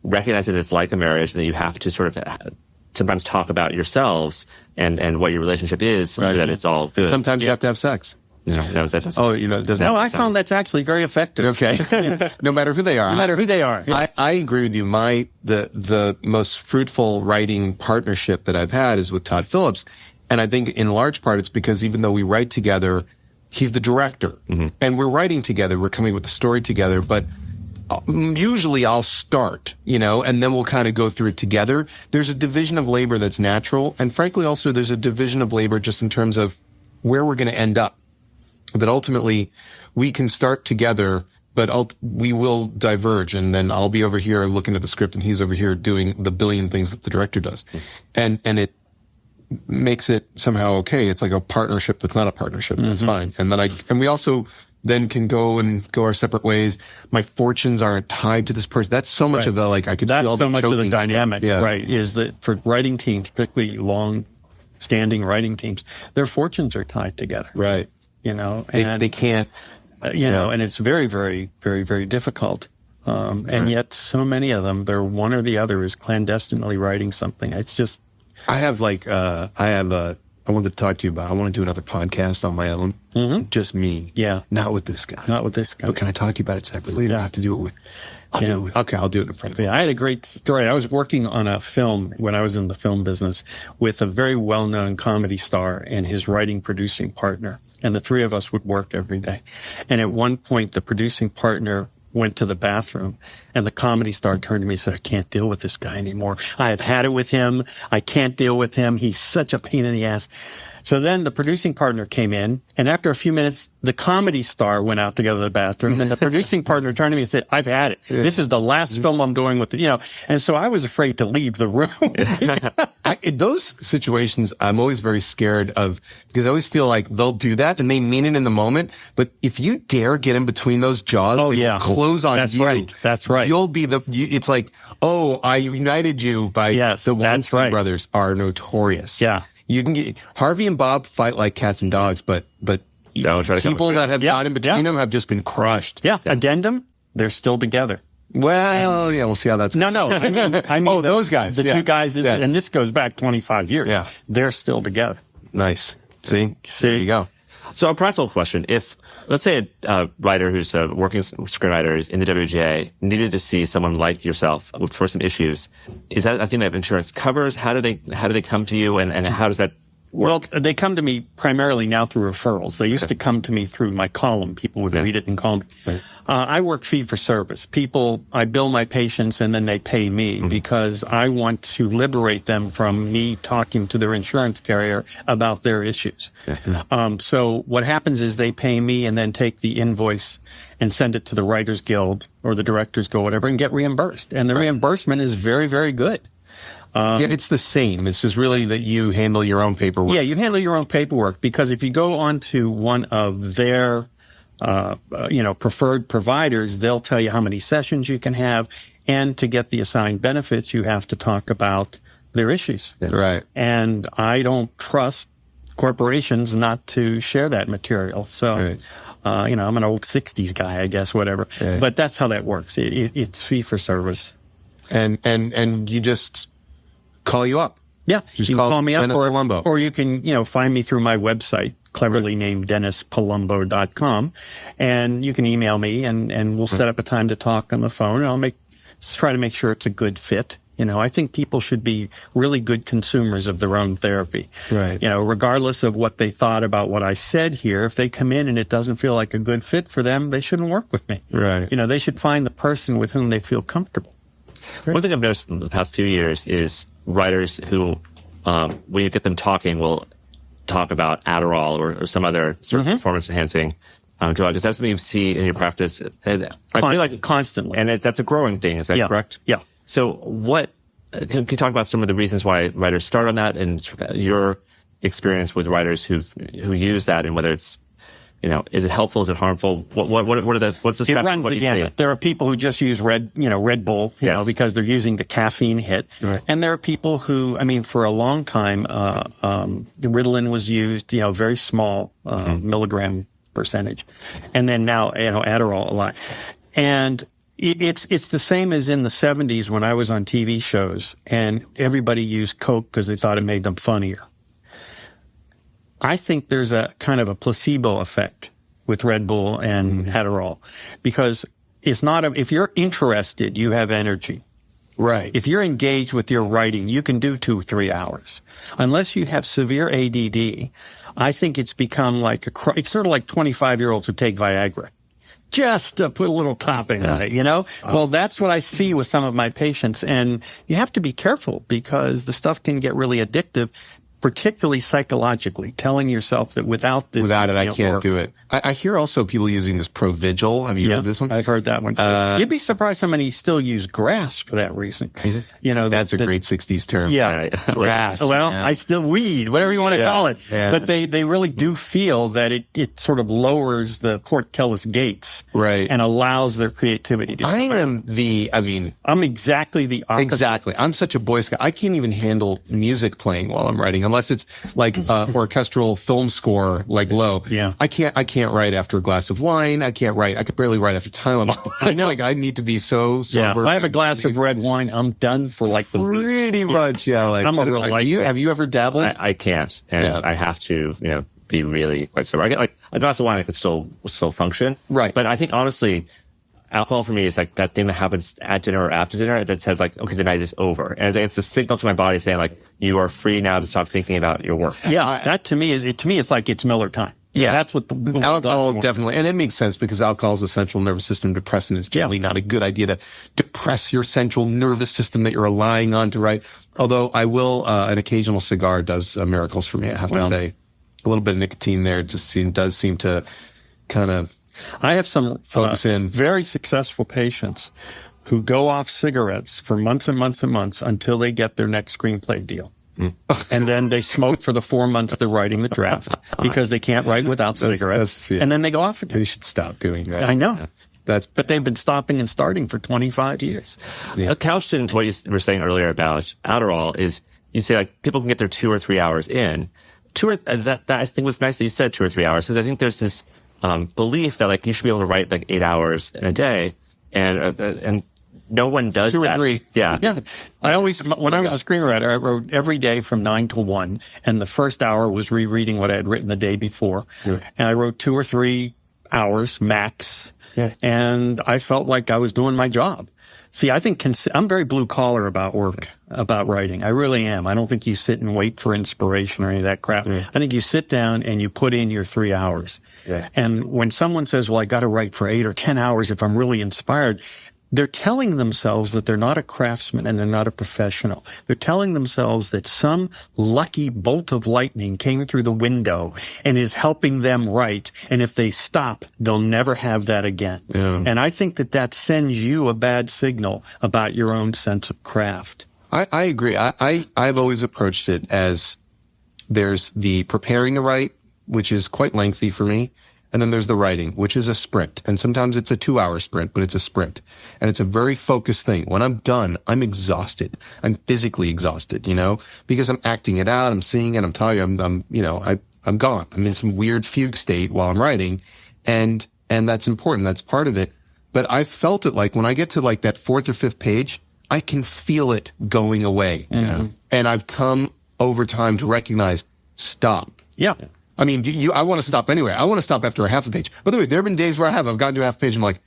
recognizing that it's like a marriage, and that you have to sort of sometimes talk about yourselves and what your relationship is, so that it's all good. Sometimes you have to have sex. No, that doesn't. It doesn't. No, I found that's actually very effective. Okay. No matter who they are. No matter who they are. I agree with you. The most fruitful writing partnership that I've had is with Todd Phillips. And I think in large part it's because even though we write together, he's the director. And we're writing together, we're coming with the story together, but usually I'll start, and then we'll kind of go through it together. There's a division of labor that's natural. And frankly, also there's a division of labor just in terms of where we're going to end up. That ultimately we can start together, but we will diverge. And then I'll be over here looking at the script and he's over here doing the billion things that the director does. And it makes it somehow okay. It's like a partnership that's not a partnership. And it's fine. And then we also then can go our separate ways. My fortunes aren't tied to this person. That's so much of the, I could see all so much of the stuff. dynamic, Yeah. right, is that for writing teams, particularly long-standing writing teams, their fortunes are tied together. Right. And They can't, and it's very, very, very, very difficult. And yet so many of them, they're one or the other is clandestinely writing something. It's just, I wanted to talk to you about, I want to do another podcast on my own. Just me. Yeah. Not with this guy. Not with this guy. But can I talk to you about it separately? Yeah. I have to do it with, I'll do it in front of you. Yeah, I had a great story. I was working on a film when I was in the film business with a very well-known comedy star and his writing producing partner. And the three of us would work every day. And at one point, the producing partner went to the bathroom and the comedy star turned to me and said, I can't deal with this guy anymore. I have had it with him. I can't deal with him. He's such a pain in the ass. So then the producing partner came in, and after a few minutes, the comedy star went out to go to the bathroom, and the producing partner turned to me and said, I've had it. This is the last film I'm doing with it, And so I was afraid to leave the room. In those situations, I'm always very scared of, because I always feel like they'll do that and they mean it in the moment. But if you dare get in between those jaws, they close on That's you. Right. That's right. You'll be it's like, I united you by the Weinstein brothers are notorious. Yeah. You can get Harvey and Bob fight like cats and dogs, but people that have got in between them have just been crushed. Yeah. Addendum, they're still together. Well, we'll see how that's. No. I mean, those guys. The two guys, and this goes back 25 years. Yeah. They're still together. Nice. See? There you go. So a practical question. If, let's say a writer who's a working screenwriter in the WGA needed to see someone like yourself for some issues, is that a thing that insurance covers? How do they come to you, and how does that work? Well, they come to me primarily now through referrals. They used to come to me through my column. People would read it and call me. Right. I work fee for service. I bill my patients and then they pay me because I want to liberate them from me talking to their insurance carrier about their issues. So what happens is they pay me and then take the invoice and send it to the Writers Guild or the Directors Guild, whatever, and get reimbursed. And the reimbursement is very, very good. It's the same. It's just really that you handle your own paperwork. Yeah, you handle your own paperwork because if you go onto one of their preferred providers, they'll tell you how many sessions you can have. And to get the assigned benefits, you have to talk about their issues. Right. And I don't trust corporations not to share that material. So, I'm an old 60s guy, I guess, whatever. Yeah. But that's how that works. It's fee for service. And you just call you up. Yeah. Just you can call me up Dennis Palumbo. Or you can, find me through my website, cleverly named DennisPalumbo.com. And you can email me and we'll set up a time to talk on the phone. And I'll try to make sure it's a good fit. I think people should be really good consumers of their own therapy. Right. Regardless of what they thought about what I said here, if they come in and it doesn't feel like a good fit for them, they shouldn't work with me. Right. They should find the person with whom they feel comfortable. One thing I've noticed in the past few years is writers who, when you get them talking, will talk about Adderall or some other sort of performance-enhancing drug. Is that something you see in your practice? I feel like constantly. And that's a growing thing. Is that correct? Yeah. So can you talk about some of the reasons why writers start on that and your experience with writers who use that, and whether it's, is it helpful? Is it harmful? What's the spectrum? It runs the gamut. There are people who just use Red Bull, because they're using the caffeine hit. Right. And there are people who, for a long time, Ritalin was used, very small, milligram percentage. And then now, Adderall a lot. And it's the same as in the 70s when I was on TV shows and everybody used Coke because they thought it made them funnier. I think there's a kind of a placebo effect with Red Bull and Adderall because it's not if you're interested, you have energy. Right. If you're engaged with your writing, you can do 2-3 hours. Unless you have severe ADD, I think it's become it's sort of like 25-year-olds who take Viagra. Just to put a little topping on it, Well, that's what I see with some of my patients. And you have to be careful because the stuff can get really addictive, particularly psychologically, telling yourself that without it, I can't do it. I hear also people using this Provigil. Have you heard this one? I've heard that one. You'd be surprised how many still use grass for that reason. That's a great 60s term. Yeah. Grass. Well, I still weed, whatever you want to call it. Yeah. But they really do feel that it sort of lowers the portcullis gates. Right. And allows their creativity to I'm exactly exactly the opposite. Exactly. I'm such a Boy Scout. I can't even handle music playing while I'm writing. I'm unless it's like orchestral film score, like low. Yeah. I can't write after a glass of wine. I could barely write after Tylenol. I know, like I need to be so sober. If I have a glass of red wine, I'm done for like the week. Pretty much, yeah. Like, I'm a real light. Have you ever dabbled? I can't, and I have to, be really quite sober. I get like a glass of wine, I could still function. Right. But I think honestly, alcohol for me is like that thing that happens at dinner or after dinner that says like, okay, the night is over. And I think it's the signal to my body saying like, you are free now to stop thinking about your work. Yeah. That to me, it's like it's Miller time. Yeah. That's what the alcohol definitely. And it makes sense because alcohol is a central nervous system depressant. It's generally not a good idea to depress your central nervous system that you're relying on to write. Although I will, an occasional cigar does miracles for me, I have to say. A little bit of nicotine there does seem to kind of I have some focus in. Very successful patients who go off cigarettes for months and months and months until they get their next screenplay deal. And then they smoke for the 4 months they're writing the draft because they can't write without cigarettes. And then they go off again. They should stop doing that. I know. But they've been stopping and starting for 25 years. Yeah. Couched in what you were saying earlier about Adderall is you say like people can get their 2 or 3 hours in. That I think was nice that you said 2 or 3 hours because I think there's this belief that like you should be able to write like 8 hours in a day, and no one does 2 or that. 3. Yeah. When I was a screenwriter, I wrote every day from 9 to 1, and the first hour was rereading what I had written the day before, and I wrote 2 or 3 hours max, and I felt like I was doing my job. See, I think I'm very blue collar about work, about writing. I really am. I don't think you sit and wait for inspiration or any of that crap. I think you sit down and you put in your 3 hours. And when someone says, well, I got to write for 8 or 10 hours if I'm really inspired, they're telling themselves that they're not a craftsman and they're not a professional. They're telling themselves that some lucky bolt of lightning came through the window and is helping them write. And if they stop, they'll never have that again. And I think that sends you a bad signal about your own sense of craft. I agree. I've always approached it as there's the preparing to write, which is quite lengthy for me. And then there's the writing, which is a sprint. And sometimes it's a 2-hour sprint, but it's a sprint. And it's a very focused thing. When I'm done, I'm exhausted. I'm physically exhausted, because I'm acting it out. I'm seeing it. I'm telling you, I'm gone. I'm in some weird fugue state while I'm writing. And that's important. That's part of it. But I felt it like when I get to like that 4th or 5th page, I can feel it going away. And I've come over time to recognize, stop. Yeah. I mean, I want to stop anywhere. I want to stop after a half a page. By the way, there have been days where I've gotten to a half a page and I'm like,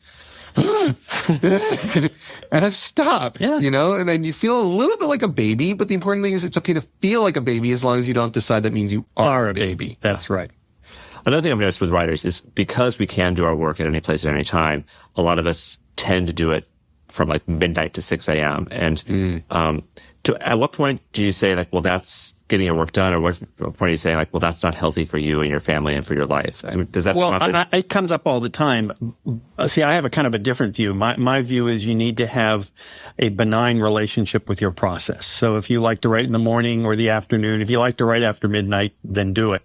and I've stopped, and then you feel a little bit like a baby. But the important thing is it's okay to feel like a baby as long as you don't decide that means you are a baby. That's right. Another thing I've noticed with writers is because we can do our work at any place at any time, a lot of us tend to do it from like midnight to 6 a.m. And at what point do you say like, well, that's getting your work done, or what point are you saying like, well, that's not healthy for you and your family and for your life? I mean, does that come up? It comes up all the time. See, I have a kind of a different view. My view is you need to have a benign relationship with your process. So if you like to write in the morning or the afternoon, if you like to write after midnight, then do it.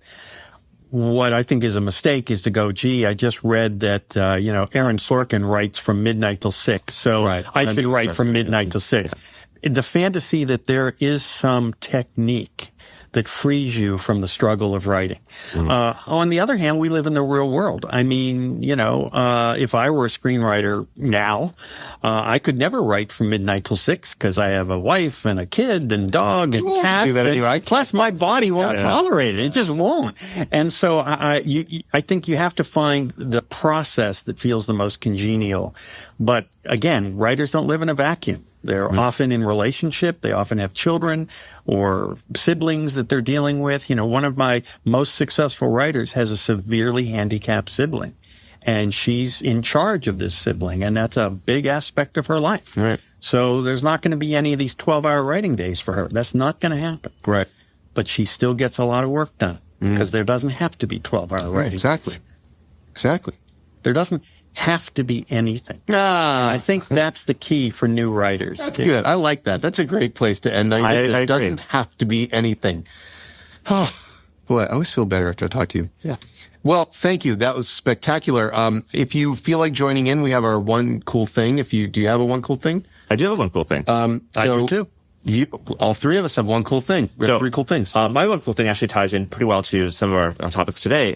What I think is a mistake is to go, gee, I just read that, Aaron Sorkin writes from midnight till 6. So I should write from midnight till 6. The fantasy that there is some technique that frees you from the struggle of writing. On the other hand, we live in the real world. I mean, if I were a screenwriter now, I could never write from midnight till 6 because I have a wife and a kid and dog and cat. Do that anyway. Plus, my body won't tolerate it. It just won't. And so I think you have to find the process that feels the most congenial. But again, writers don't live in a vacuum. They're often in relationship. They often have children or siblings that they're dealing with. One of my most successful writers has a severely handicapped sibling, and she's in charge of this sibling, and that's a big aspect of her life. Right. So there's not going to be any of these 12-hour writing days for her. That's not going to happen. Right. But she still gets a lot of work done because there doesn't have to be 12-hour writing. Exactly. There doesn't have to be anything. I think that's the key for new writers. That's good. I like that. That's a great place to end. It doesn't have to be anything. Oh, boy, I always feel better after I talk to you. Yeah. Well, thank you. That was spectacular. If you feel like joining in, we have our one cool thing. Do you have a one cool thing? I do have one cool thing. I do too. All three of us have one cool thing. We have three cool things. My one cool thing actually ties in pretty well to some of our topics today.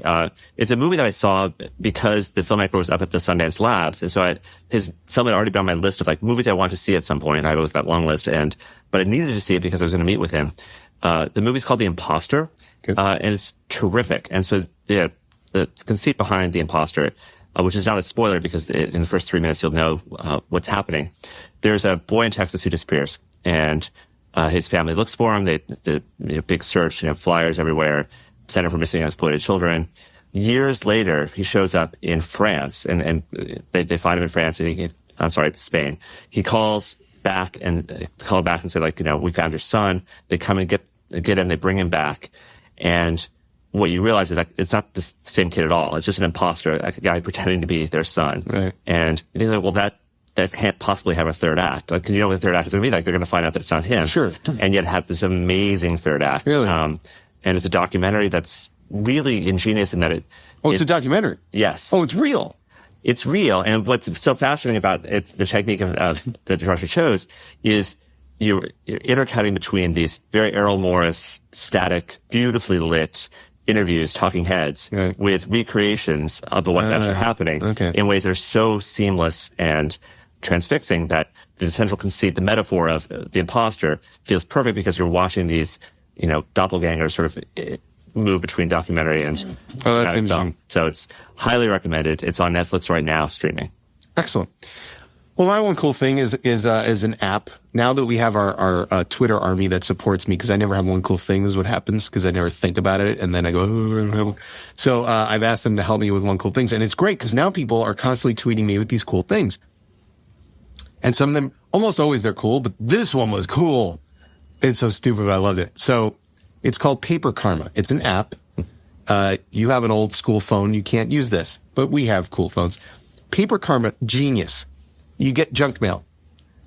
It's a movie that I saw because the filmmaker was up at the Sundance Labs. And so his film had already been on my list of like movies I wanted to see at some point. I wrote that long list, but I needed to see it because I was going to meet with him. The movie's called The Imposter, and it's terrific. And so the conceit behind The Imposter, which is not a spoiler because in the first 3 minutes you'll know what's happening. There's a boy in Texas who disappears, and his family looks for him. Big search, flyers everywhere, Center for Missing and Exploited Children. Years later, he shows up in France, and they find him in France. Spain. He calls back and say, like, we found your son. They come and get him. They bring him back, and what you realize is that it's not the same kid at all. It's just an imposter, a guy pretending to be their son. Right. And you think, well, that can't possibly have a third act. Like, what the third act is going to be like? They're going to find out that it's not him. Sure. And yet have this amazing third act. Really? And it's a documentary that's really ingenious in that it's a documentary? Yes. Oh, it's real. It's real. And what's so fascinating about it, the technique of the director chose, is you're intercutting between these very Errol Morris, static, beautifully lit interviews, talking heads, with recreations of what's actually happening in ways that are so seamless and transfixing that the central conceit, the metaphor of the imposter, feels perfect because you're watching these, doppelgangers sort of move between documentary and film. So it's highly recommended. It's on Netflix right now, streaming. Excellent. Well, my one cool thing is an app. Now that we have our Twitter army that supports me, because I never have one cool thing, is what happens, because I never think about it, and then I go, oh, I don't have one. So I've asked them to help me with one cool things, and it's great, because now people are constantly tweeting me with these cool things. And some of them, almost always they're cool, but this one was cool. It's so stupid, but I loved it. So it's called Paper Karma. It's an app. You have an old school phone, you can't use this, but we have cool phones. Paper Karma, genius. You get junk mail.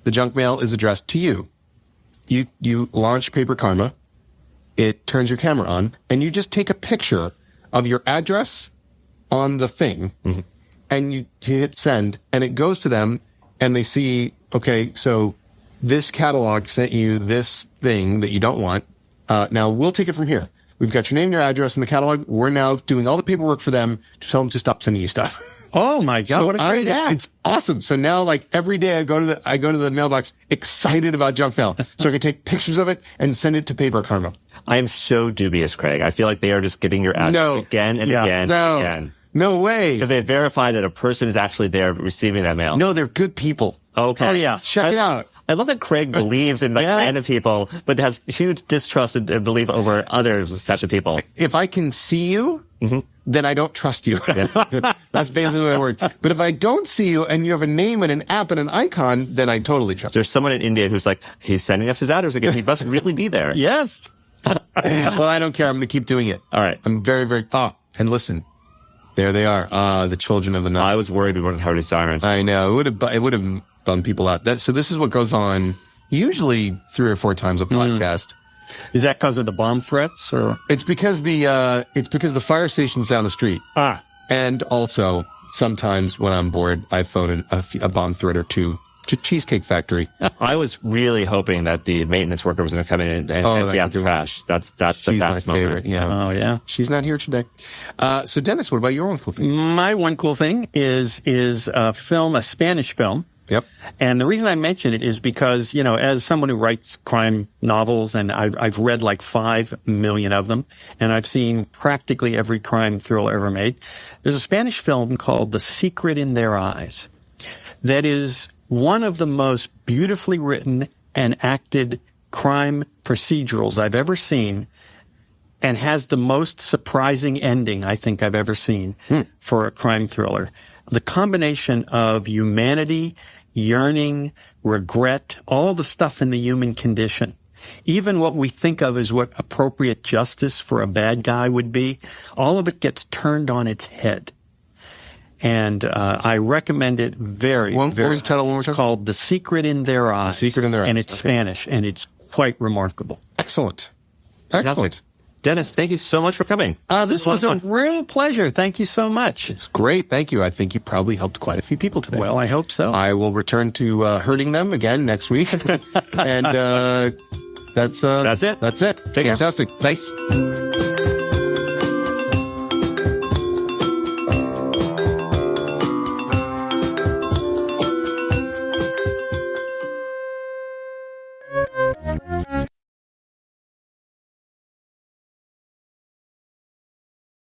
The junk mail is addressed to you. You launch Paper Karma. It turns your camera on, and you just take a picture of your address on the thing, and you hit send, and it goes to them, and they see, okay, so this catalog sent you this thing that you don't want. Now we'll take it from here. We've got your name and your address in the catalog. We're now doing all the paperwork for them to tell them to stop sending you stuff. Oh my God. So what a great app. It's awesome. So now, like, every day I go to the mailbox excited about junk mail. So I can take pictures of it and send it to Paper Karma. I am so dubious, Craig. I feel like they are just getting your address again and again and again. No way. Because they verify that a person is actually there receiving that mail. No, they're good people. Okay. Oh yeah. Check it out. I love that Craig believes in random people, but has huge distrust and belief over other sets of people. If I can see you, then I don't trust you. That's basically what I word. But if I don't see you and you have a name and an app and an icon, then I totally trust you. There's someone in India who's like, he's sending us his address again. He must really be there. Yes. Well, I don't care. I'm going to keep doing it. All right. I'm very, very... and listen. There they are. The children of the night. I was worried we wouldn't have any sirens. I know. It would have bummed people out. So this is what goes on usually 3 or 4 times a podcast. Is that because of the bomb threats, or? It's because the fire station's down the street. And also sometimes when I'm bored, I phone a bomb threat or two to Cheesecake Factory. I was really hoping that the maintenance worker was going to come in and empty out the trash. That's the best moment. Yeah. Oh yeah. She's not here today. So Dennis, what about your one cool thing? My one cool thing is a Spanish film. Yep. And the reason I mention it is because, as someone who writes crime novels, and I've read like 5 million of them, and I've seen practically every crime thriller ever made, there's a Spanish film called The Secret in Their Eyes that is one of the most beautifully written and acted crime procedurals I've ever seen, and has the most surprising ending I think I've ever seen for a crime thriller. The combination of humanity, yearning, regret, all the stuff in the human condition, even what we think of as what appropriate justice for a bad guy would be, all of it gets turned on its head. And I recommend it very, What was the title one more time? It's called The Secret in Their Eyes. The Secret in Their Eyes. And it's Spanish, and it's quite remarkable. Excellent. Dennis, thank you so much for coming. This was a real pleasure. Thank you so much. It's great. Thank you. I think you probably helped quite a few people today. Well, I hope so. I will return to hurting them again next week. And that's it. Take care. Fantastic. Thanks.